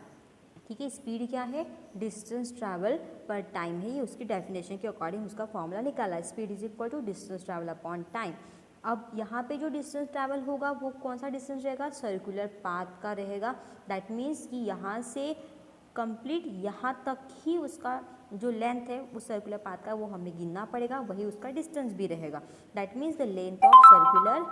ठीक है, स्पीड क्या है, डिस्टेंस ट्रैवल पर टाइम है, ये उसकी डेफिनेशन के अकॉर्डिंग उसका फॉर्मूला निकाला है। Speed is equal to distance travel upon time. अब यहाँ पे जो डिस्टेंस ट्रैवल होगा वो कौन सा डिस्टेंस रहेगा, सर्कुलर पाथ का रहेगा। दैट मीन्स कि यहाँ से कंप्लीट यहाँ तक ही उसका जो लेंथ है उस सर्कुलर पाथ का वो हमें गिनना पड़ेगा, वही उसका डिस्टेंस भी रहेगा। That means the length of circular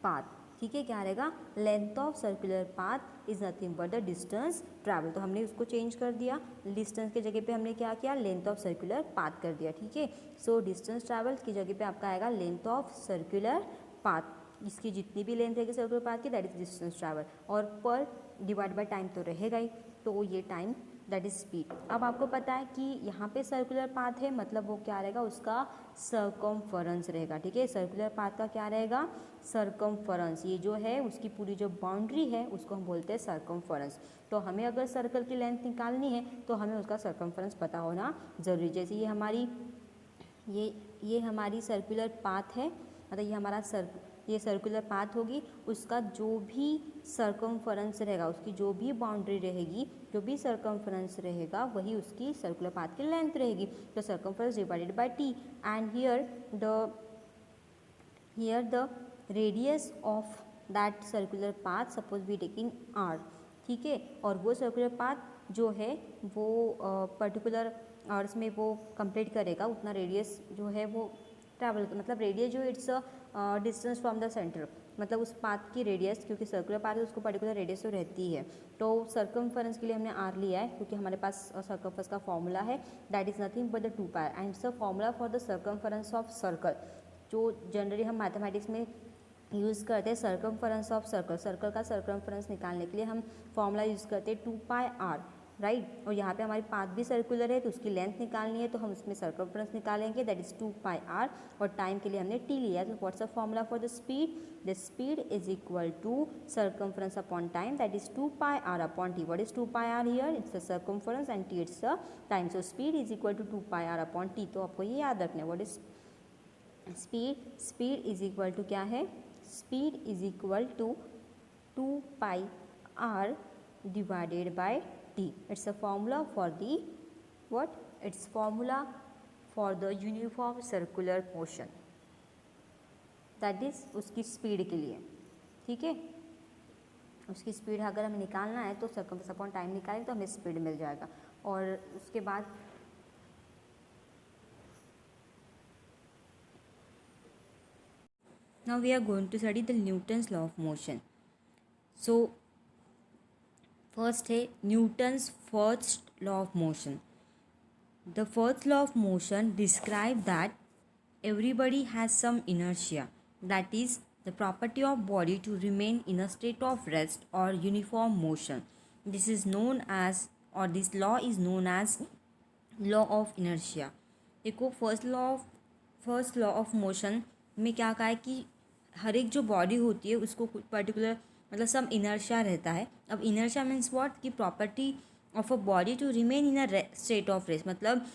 path. ठीक है, क्या रहेगा, length of circular path is nothing but the distance travel. तो हमने उसको चेंज कर दिया, डिस्टेंस की जगह पे हमने क्या किया, लेंथ ऑफ सर्कुलर पाथ कर दिया। ठीक है, सो डिस्टेंस ट्रैवल की जगह पे आपका आएगा लेंथ ऑफ सर्कुलर पाथ। इसकी जितनी भी लेंथ रहेगी सर्कुलर पाथ की दैट इज डिस्टेंस ट्रैवल, और पर डिवाइड बाय टाइम तो रहेगा ही, तो ये टाइम दैट इज स्पीड। अब आपको पता है कि यहाँ पे सर्कुलर पाथ है, मतलब वो क्या रहेगा, उसका सर्कमफरेंस रहेगा। ठीक है, सर्कुलर पाथ का क्या रहेगा, सर्कमफरेंस। ये जो है उसकी पूरी जो बाउंड्री है उसको हम बोलते हैं सर्कमफरेंस। तो हमें अगर सर्कल की लेंथ निकालनी है तो हमें उसका सर्कमफरेंस पता होना ज़रूरी। जैसे ये हमारी सर्कुलर पाथ है, मतलब ये हमारा ये सर्कुलर पाथ होगी, उसका जो भी सर्कमफरेंस रहेगा, उसकी जो भी बाउंड्री रहेगी, जो भी सर्कमफरेंस रहेगा वही उसकी सर्कुलर पाथ की लेंथ रहेगी। तो circumference divided by T, and here the radius of that circular path suppose we taking R. ठीक है, और वो सर्कुलर पाथ जो है वो पर्टिकुलर आवर्स में वो कंप्लीट करेगा, उतना रेडियस जो है वो ट्रैवल, मतलब रेडियस जो it's distance from the centre, मतलब उस पाथ की रेडियस, क्योंकि सर्कुलर पाथ है उसको पर्टिकुलर रेडियस तो रहती है। तो सर्कमफरेंस के लिए हमने आर लिया है क्योंकि हमारे पास सर्कमफरेंस का फॉर्मूला है, that is nothing but the 2 pi, and it's a formula for the circumference of circle. जो जनरली हम मैथमेटिक्स में यूज़ करते हैं सर्कमफरेंस ऑफ सर्कल, सर्कल का सर्कमफरेंस निकालने के लिए हम फॉर्मूला यूज़ करते हैं 2 पाई आर, राइट। और यहाँ पे हमारी पाथ भी सर्कुलर है तो उसकी लेंथ निकालनी है, तो हम उसमें सर्कमफरेंस निकालेंगे, दैट इज 2 पाई आर, और टाइम के लिए हमने टी लिया। तो what's the formula for the speed, the speed is equal to circumference upon time, that is 2 pi r upon t. What is 2 pi r here, it's the circumference and t it's the time. So speed is equal to 2 pi r upon t. तो आपको ये याद रखना है, what is speed is equal to क्या है, speed is equal to 2 pi r divided by t. It's a formula for the what? It's formula for the uniform circular motion. That is उसकी speed के लिए। ठीक है, उसकी speed अगर हमें निकालना है तो सर्कमफरेंस अपॉन टाइम निकालेंगे तो हमें स्पीड मिल जाएगा। और उसके बाद now we are going to study the Newton's law of motion. So first है Newton's first law of motion. The first law of motion describe that everybody has some inertia, that is the property of body to remain in a state of rest or uniform motion. This is known as, or this law is known as law of inertia. देखो first law of motion में क्या कहा है कि हर एक जो body होती है उसको पर्टिकुलर मतलब सम इनर्शिया रहता है। अब इनर्शिया मीन्स व्हाट, कि property of a body to remain in a state of rest, मतलब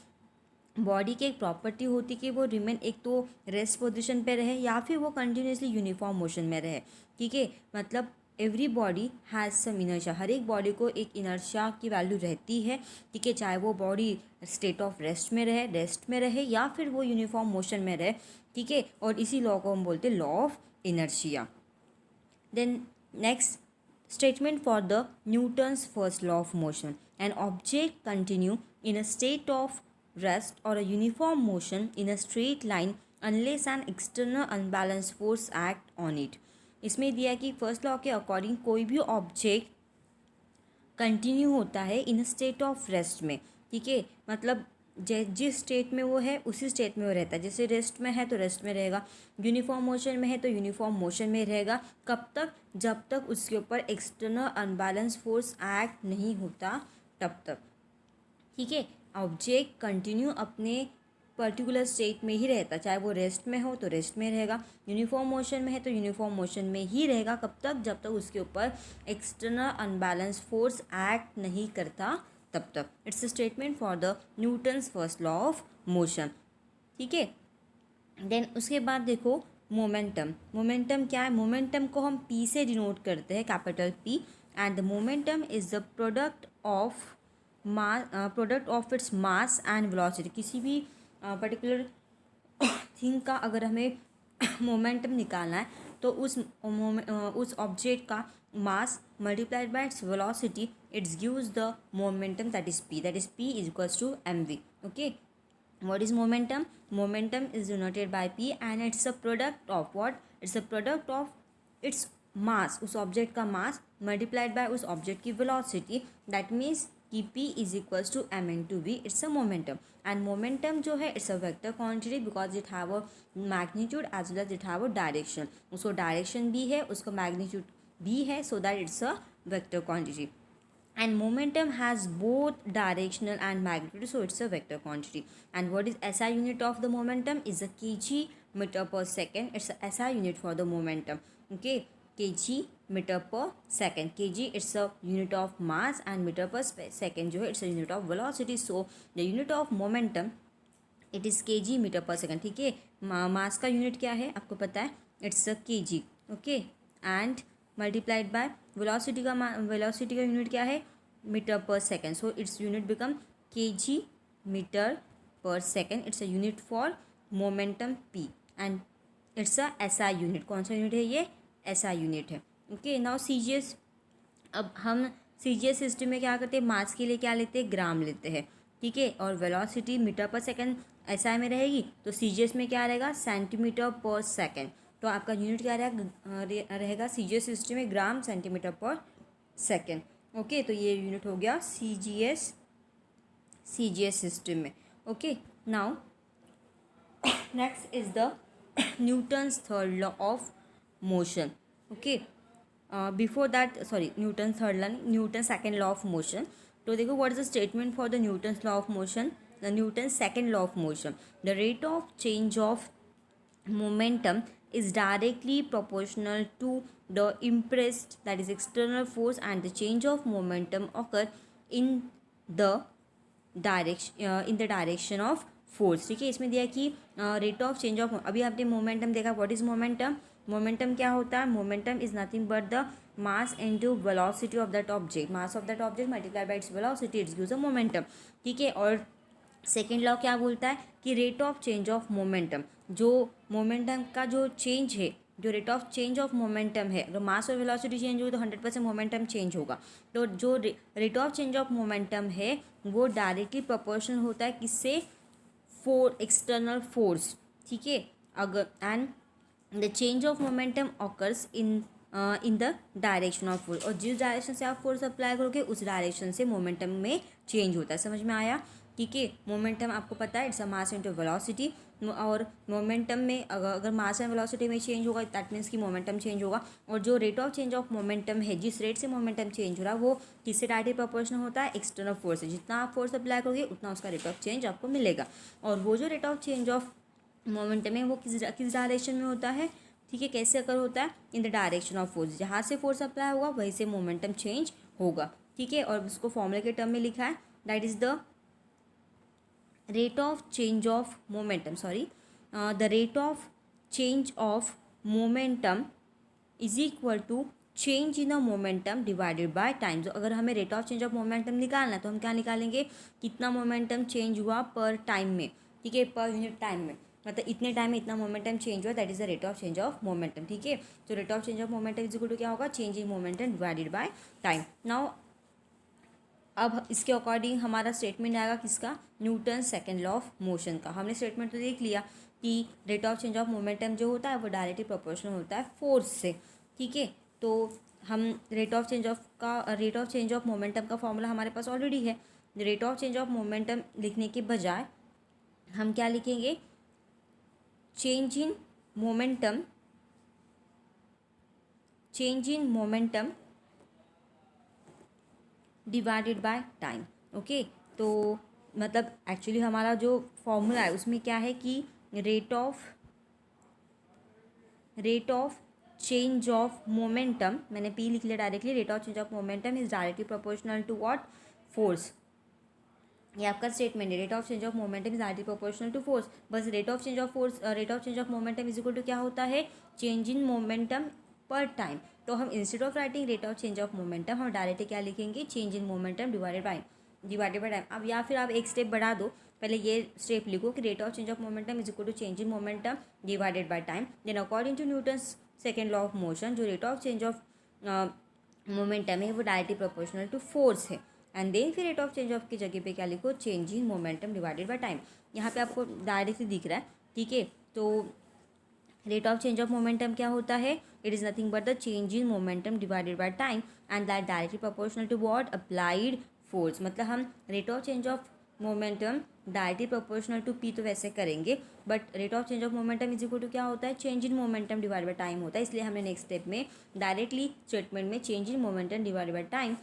बॉडी की एक प्रॉपर्टी होती है कि वो रिमेन एक तो रेस्ट पोजीशन पे रहे या फिर वो कंटिन्यूसली यूनिफॉर्म मोशन में रहे। ठीक है, मतलब every body has some inertia, हर एक बॉडी को एक इनर्शिया की वैल्यू रहती है। ठीक है, चाहे वो बॉडी स्टेट ऑफ रेस्ट में रहे या फिर वो यूनिफॉर्म मोशन में रहे। ठीक है, और इसी लॉ को हम बोलते हैं law of inertia. Then next statement for the Newton's first law of motion. An object continue in a state of rest or a uniform motion in a straight line unless an external unbalanced force act on it. इसमें दिया कि first law के according कोई भी object continue होता है इन state of rest में। ठीक है, मतलब जिस स्टेट में वो है उसी स्टेट में वो रहता है। जैसे रेस्ट में है तो रेस्ट में रहेगा, यूनिफॉर्म मोशन में है तो यूनिफॉर्म मोशन में रहेगा। कब तक, जब तक उसके ऊपर एक्सटर्नल अनबैलेंस फोर्स एक्ट नहीं होता तब तक। ठीक है, ऑब्जेक्ट कंटिन्यू अपने पर्टिकुलर स्टेट में ही रहता, चाहे वो रेस्ट में हो तो रेस्ट में रहेगा, यूनिफॉर्म मोशन में है तो यूनिफॉर्म मोशन में ही रहेगा। कब तक? जब तक उसके ऊपर एक्सटर्नल अनबैलेंस फोर्स एक्ट नहीं करता तब तक। It's a statement for the Newton's first law of motion. ठीक है, देन उसके बाद देखो मोमेंटम। मोमेंटम क्या है? मोमेंटम को हम पी से डिनोट करते हैं, capital P, and the momentum is the product of product of its mass and velocity. किसी भी पर्टिकुलर थिंग का अगर हमें मोमेंटम निकालना है तो उस ऑब्जेक्ट का mass multiplied by its velocity, its gives the momentum, that is p is equals to mv। Okay, what is momentum? Momentum is denoted by p and it's a product of what? It's a product of its mass, उस object का mass multiplied by उस object की velocity, that means कि p is equals to m into v। It's a momentum, and momentum जो है it's a vector quantity because it have a magnitude as well as it have a direction. उसको direction भी है, उसका magnitude भी है, so that it's a vector quantity. And momentum has both directional and magnitude, so it's a vector quantity. And what is SI unit of the momentum? Is a kg meter per second. It's a SI unit for the momentum. Okay, kg meter per second. Kg it's a unit of mass and meter per second जो है it's a unit of velocity. So the unit of momentum it is kg meter per second. ठीक है, मास का unit क्या है आपको पता है? It's a kg. Okay, and multiplied by velocity का यूनिट क्या है? Metre per second. So it's unit become kg metre per second. It's a unit for momentum p and it's a SI unit. कौन सा unit है ये? SI unit है. Okay, now CGS. अब हम CGS सिस्टम में क्या करते हैं? मास के लिए क्या लेते हैं? ग्राम लेते हैं. ठीक है, और velocity metre per second SI में रहेगी तो CGS में क्या रहेगा? Centimetre per second. तो आपका यूनिट क्या रहेगा CGS सिस्टम में? ग्राम सेंटीमीटर पर सेकेंड. ओके, तो ये यूनिट हो गया CGS सिस्टम में. Okay, now next is the Newton's third law of motion. Okay, before that Newton third law, Newton second law of motion. तो देखो what is the statement for the Newton's law of motion. The Newton second law of motion, the rate of change of momentum is directly proportional to the impressed, that is external force, and the change of momentum occur in the direction of force. ठीक है, इसमें दिया कि rate of change of, अभी आपने momentum देखा. What is momentum? Momentum क्या होता है? Momentum is nothing but the mass into velocity of that object. Mass of that object multiplied by its velocity, its gives a momentum. ठीक है, और second law क्या बोलता है कि rate of change of momentum, जो मोमेंटम का जो चेंज है, जो rate of change of momentum है, अगर मास और वेलोसिटी चेंज होगी तो 100% मोमेंटम चेंज होगा. तो जो rate of change of momentum है वो डायरेक्टली प्रोपोर्शनल होता है किससे? External force. ठीक है, अगर and the change of momentum occurs in the direction of force, और जिस डायरेक्शन से आप फोर्स अप्लाई करोगे उस डायरेक्शन से मोमेंटम में चेंज होता है. समझ में आया? ठीक है, मोमेंटम आपको पता है it's a mass into velocity, और मोमेंटम में अगर मास एंड वेलोसिटी में चेंज होगा दैट मीन्स कि मोमेंटम चेंज होगा. और जो rate of change of momentum है, जिस रेट से मोमेंटम चेंज हो रहा है वो किससे डायरेक्टली प्रोपोर्शनल होता है? एक्सटर्नल फोर्स से. जितना आप फोर्स अप्लाई करोगे उतना उसका रेट ऑफ चेंज आपको मिलेगा. और वो जो rate of change of momentum है वो किस डायरेक्शन में होता है? ठीक है, कैसे अगर होता है? In the direction of force. जहाँ से फोर्स अप्लाई होगा वहीं से मोमेंटम चेंज होगा. ठीक है, और उसको फॉर्मूले के टर्म में लिखा है, that is the rate of change of momentum, the rate of change of momentum is equal to change in the momentum divided by time. तो अगर हमें rate of change of momentum निकालना है तो हम क्या निकालेंगे? कितना मोमेंटम चेंज हुआ पर टाइम में. ठीक है, पर यूनिट टाइम में, मतलब इतने टाइम में इतना मोमेंटम चेंज हुआ, that is the rate of change of momentum. ठीक है, तो rate of change of momentum is equal to क्या होगा? Change in momentum divided by time. Now अब इसके अकॉर्डिंग हमारा स्टेटमेंट आएगा किसका? Newton second law of motion का. हमने स्टेटमेंट तो देख लिया कि rate of change of momentum जो होता है वो डायरेक्टली प्रोपोर्शनल होता है फोर्स से. ठीक है, तो हम rate of change of momentum का फॉर्मूला हमारे पास ऑलरेडी है. Rate of change of momentum लिखने के बजाय हम क्या लिखेंगे? Change in momentum divided by time. Okay, तो मतलब एक्चुअली हमारा जो फॉर्मूला है उसमें क्या है कि rate of change of momentum, मैंने पी लिख लिया directly, rate of change of momentum is directly proportional to what, force. ये आपका स्टेटमेंट है, rate of change of momentum is directly proportional to force. बस rate of change of force, rate of change of momentum is equal to क्या होता है, change in momentum per time. तो हम instead of writing rate of change of momentum हम directly क्या लिखेंगे, change in momentum divided by time. अब या फिर आप एक स्टेप बढ़ा दो, पहले ये स्टेप लिखो कि rate of change of momentum is equal to change in momentum divided by time. Then according to Newton's second law of motion, जो rate of change of momentum है वो डायरेक्टली प्रोपोर्शनल टू फोर्स है। And then फिर rate of change of की जगह पे क्या लिखो, change in momentum divided by time. यहाँ पे आपको डायरेक्टली दिख रहा है, ठीक है। तो rate of change of momentum क्या होता है, it is nothing but the change in momentum divided by time and that directly proportional to what, applied force. मतलब हम rate of change of momentum directly proportional to p तो वैसे करेंगे, but rate of change of momentum is equal to क्या होता है, change in momentum divide by time होता है। इसलिए हमने नेक्स्ट स्टेप में डायरेक्टली स्टेटमेंट में change in momentum divide by time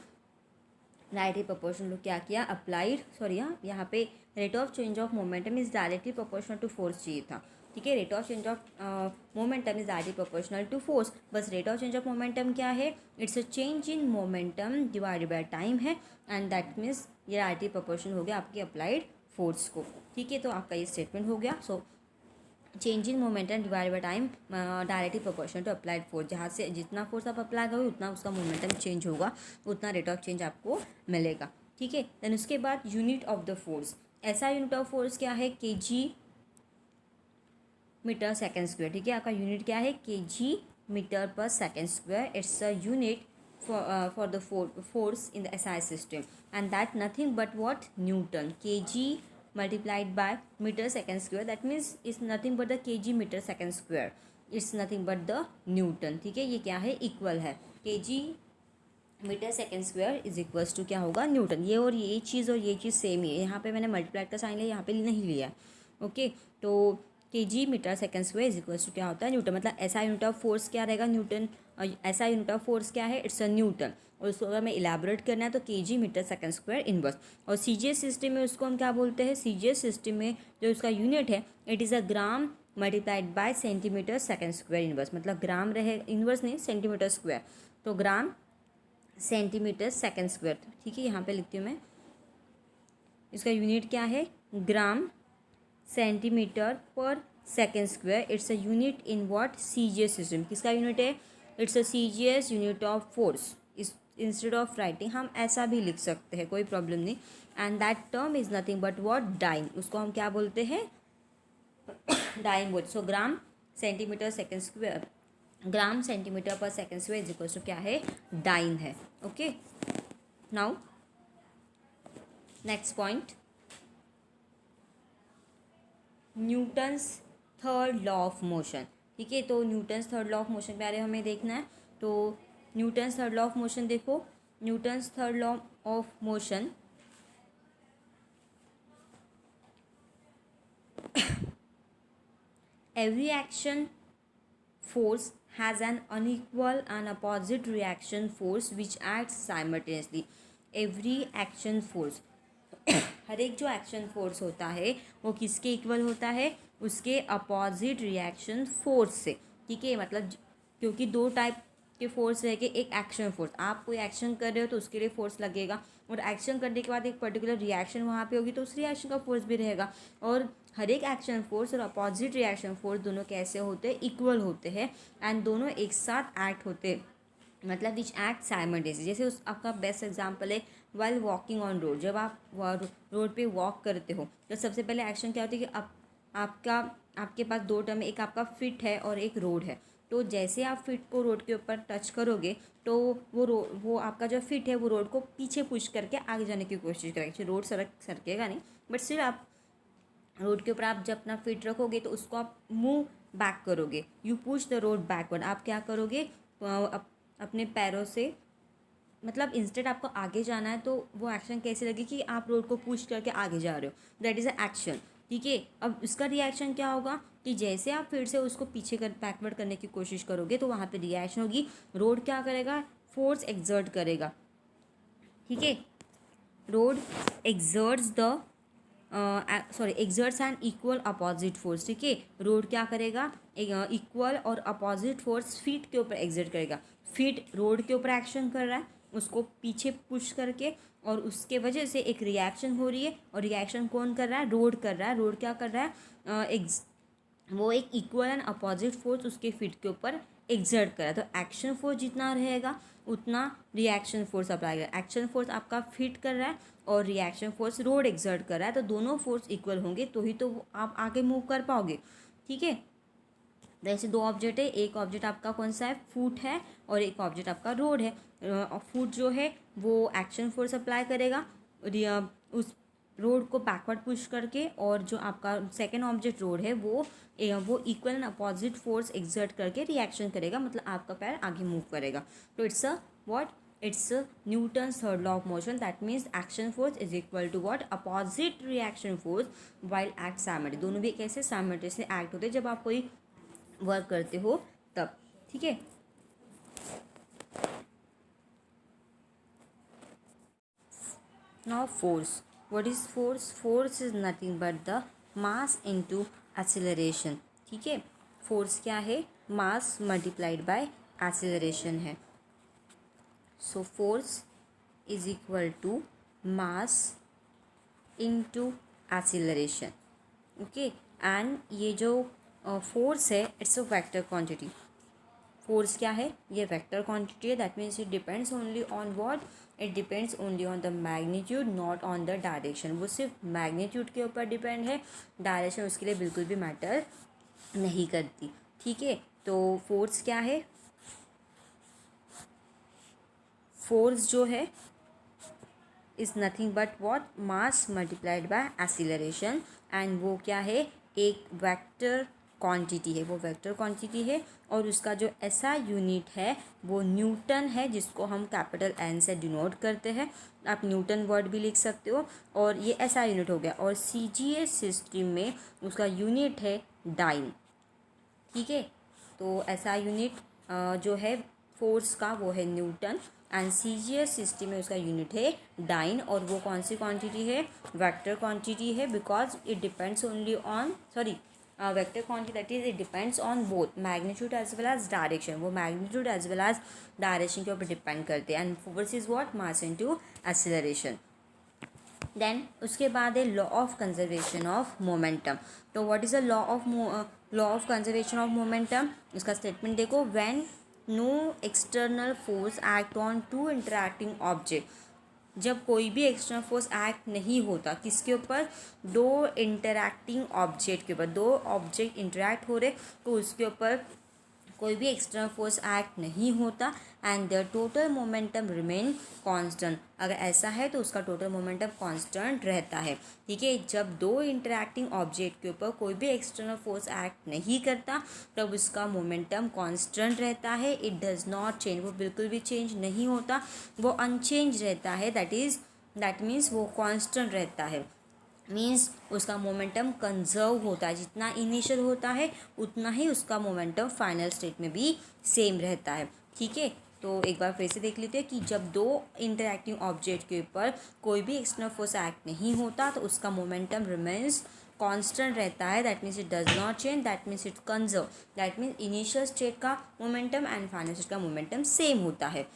directly proportional क्या किया, अप्लाइड, सॉरी यहाँ पे rate of change of momentum is directly proportional to force चाहिए था, ठीक है। Rate of change of momentum is directly proportional to force. बस rate of change of momentum क्या है, it's a change in momentum divided by time है, and that means ये directly proportional हो गया आपकी अप्लाइड फोर्स को, ठीक है। तो आपका ये स्टेटमेंट हो गया। So change in momentum divide by time directly proportional to applied force. जहाँ से जितना फोर्स आप अप्लाई करोगे उतना उसका मोमेंटम चेंज होगा, उतना रेट ऑफ चेंज आपको मिलेगा, ठीक है। देन उसके बाद यूनिट ऑफ द फोर्स, ऐसा यूनिट ऑफ फोर्स क्या है, kg मीटर सेकेंड स्क्वायर, ठीक है। आपका यूनिट क्या है, kg metre per second square. It's a unit for the force in the SI system, and that nothing but what, Newton। kg multiplied by meter second square, that means it's nothing but the kg meter second square, it's nothing but the Newton, ठीक है। ये क्या है, equal है, kg metre second square is equals to क्या होगा, Newton. ये और ये चीज़ और ये चीज़ सेम ही है, यहाँ पे मैंने मल्टीप्लाई का साइन लिया, यहाँ पे नहीं लिया, ओके। तो kg metre second square is equals to क्या होता है, न्यूटन। मतलब ऐसा यूनिट ऑफ फोर्स क्या रहेगा, न्यूटन। ऐसा यूनिट ऑफ फोर्स क्या है, इट्स अ न्यूटन। और उसको अगर मैं इलेबोरेट करना है तो kg metre second square inverse. और CGS सिस्टम में उसको हम क्या बोलते हैं, CGS सिस्टम में जो उसका यूनिट है, it is a gram multiplied by centimetre second square inverse. मतलब ग्राम रहे, इनवर्स नहीं, सेंटीमीटर स्क्वायर, तो ग्राम सेंटीमीटर सेकेंड स्क्वायर, ठीक है। यहाँ पे लिखती हूँ मैं, इसका यूनिट क्या है, gram centimetre per second square. It's a unit in what, CGS system. किसका यूनिट है, it's a CGS unit of force. इस इंस्टेड ऑफ राइटिंग हम ऐसा भी लिख सकते हैं, कोई प्रॉब्लम नहीं। And that term is nothing but what, dyne. उसको हम क्या बोलते हैं, डाइन बोलते। So gram centimetre second square, gram centimetre per second square is equal to क्या है, डाइन है, okay. Now next point, Newton's third law of motion, ठीक है। तो Newton's third law of motion पे हमें देखना है। तो Newton's third law of motion देखो, Newton's third law of motion every action force has an unequal and opposite reaction force which acts simultaneously। every action force हर एक जो action force होता है वो किसके इक्वल होता है, उसके अपोजिट रिएक्शन फोर्स से, ठीक है। मतलब क्योंकि दो टाइप के फोर्स रहेंगे, एक एक्शन फोर्स, आप कोई एक्शन कर रहे हो तो उसके लिए फोर्स लगेगा, और एक्शन करने के बाद एक पर्टिकुलर रिएक्शन वहाँ पे होगी तो उस रिएक्शन का फोर्स भी रहेगा। और हर एक एक्शन फोर्स और अपोजिट रिएक्शन फोर्स दोनों कैसे होते हैं, इक्वल होते हैं, एंड दोनों एक साथ एक्ट होते हैं, मतलब विच एक्ट साइमल्टेनियसली। जैसे उस आपका बेस्ट एग्जांपल है वाइल वॉकिंग ऑन रोड। जब आप रोड पे वॉक करते हो तो सबसे पहले एक्शन क्या होती है कि आपके पास दो टर्म, एक आपका फिट है और एक रोड है। तो जैसे आप फिट को रोड के ऊपर टच करोगे तो वो आपका जो फिट है वो रोड को पीछे पुश करके आगे जाने की कोशिश करेगा। रोड सरकेगा नहीं, बट सिर्फ आप रोड के ऊपर आप जब अपना फिट रखोगे तो उसको आप मूव बैक करोगे, you push the road backward. आप क्या करोगे, अपने पैरों से, मतलब इंस्टेड आपको आगे जाना है तो वो एक्शन कैसे लगे कि आप रोड को पुश करके आगे जा रहे हो, दैट इज़ अ एक्शन, ठीक है। अब उसका रिएक्शन क्या होगा कि जैसे आप फिर से उसको पीछे बैकवर्ड करने की कोशिश करोगे तो वहाँ पे रिएक्शन होगी, रोड क्या करेगा, फोर्स एक्सर्ट करेगा, ठीक है। Road exerts the sorry exerts an equal opposite force, ठीक है। रोड क्या करेगा, इक्वल और अपोजिट फोर्स फीट के ऊपर एग्जर्ट करेगा। फीट रोड के ऊपर एक्शन कर रहा है, उसको पीछे पुश करके, और उसके वजह से एक रिएक्शन हो रही है, और रिएक्शन कौन कर रहा है, रोड कर रहा है। रोड क्या कर रहा है, वो एक इक्वल एंड अपोजिट फोर्स उसके फीट के ऊपर एग्जर्ट कर रहा है। तो एक्शन फोर्स जितना रहेगा उतना रिएक्शन फोर्स अप्लाई करेगा। एक्शन फोर्स आपका फिट कर रहा है और रिएक्शन फोर्स रोड एग्जर्ट कर रहा है, तो दोनों फोर्स इक्वल होंगे तो ही तो आप आगे मूव कर पाओगे, ठीक है। जैसे दो ऑब्जेक्ट है, एक ऑब्जेक्ट आपका कौन सा है, फुट है, और एक ऑब्जेक्ट आपका रोड है। फुट जो है वो एक्शन फोर्स अप्लाई करेगा उस रोड को बैकवर्ड पुश करके, और जो आपका सेकेंड ऑब्जेक्ट रोड है वो equal and opposite force exert करके रिएक्शन करेगा, मतलब आपका पैर आगे मूव करेगा। तो it's a what, it's Newton's third law of motion, that means action force is equal to what, opposite reaction force while act simultaneously. दोनों भी कैसे साइमल्टेनियसली एक्ट होते हैं जब आप कोई वर्क करते हो तब, ठीक है। Now force, what is force, force is nothing but the mass into acceleration, ठीक है। फोर्स क्या है, मास मल्टीप्लाइड बाय एक्सीलरेशन है। So force is equal to mass into acceleration, okay. And ये जो फोर्स है it's a vector quantity. Force क्या है, ये वेक्टर क्वांटिटी है, that means it depends only on what, it depends only on the magnitude not on the direction. वो सिर्फ magnitude के ऊपर डिपेंड है, डायरेक्शन उसके लिए बिल्कुल भी मैटर नहीं करती, ठीक है। तो फोर्स क्या है, फोर्स जो है is nothing but what, mass multiplied by acceleration, and वो क्या है, एक वेक्टर क्वांटिटी है, वो वेक्टर क्वांटिटी है, और उसका जो एसआई यूनिट है वो न्यूटन है, जिसको हम कैपिटल एन से डिनोट करते हैं। आप न्यूटन वर्ड भी लिख सकते हो, और ये एसआई यूनिट हो गया। और सीजीएस सिस्टम में उसका यूनिट है डाइन, ठीक है। तो एसआई यूनिट जो है फोर्स का वो है न्यूटन, एंड सीजीएस सिस्टम में उसका यूनिट है डाइन, और वो कौन सी क्वांटिटी है, वेक्टर क्वांटिटी है, because it depends only on, sorry, vector quantity that is it depends on both magnitude as well as direction. वो magnitude as well as direction के ऊपर डिपेंड करते हैं। And force is what, mass into acceleration. Then उसके बाद है law of conservation of momentum. तो what is the law of conservation of momentum, उसका स्टेटमेंट देखो, when no external force act on two interacting object. जब कोई भी external force act नहीं होता किसके ऊपर, दो इंटरैक्टिंग ऑब्जेक्ट के ऊपर, दो ऑब्जेक्ट इंटरैक्ट हो रहे तो उसके ऊपर कोई भी एक्सटर्नल फोर्स एक्ट नहीं होता, and the total momentum remain constant. अगर ऐसा है तो उसका टोटल मोमेंटम कांस्टेंट रहता है, ठीक है। जब दो इंटरैक्टिंग ऑब्जेक्ट के ऊपर कोई भी एक्सटर्नल फोर्स एक्ट नहीं करता तब उसका मोमेंटम कांस्टेंट रहता है, इट डज नॉट चेंज, वो बिल्कुल भी चेंज नहीं होता, वो अनचेंज रहता है, दैट मीन्स वो कांस्टेंट रहता है। मीन्स उसका मोमेंटम कंजर्व होता है, जितना इनिशियल होता है उतना ही उसका मोमेंटम फाइनल स्टेट में भी सेम रहता है, ठीक है। तो एक बार फिर से देख लेते हैं कि जब दो इंटरैक्टिंग ऑब्जेक्ट के ऊपर कोई भी एक्सटर्नल फोर्स एक्ट नहीं होता तो उसका मोमेंटम रिमेन्स कांस्टेंट रहता है, that means it does not change, that means it conserve, that means initial state का मोमेंटम एंड फाइनल स्टेट का मोमेंटम सेम होता है,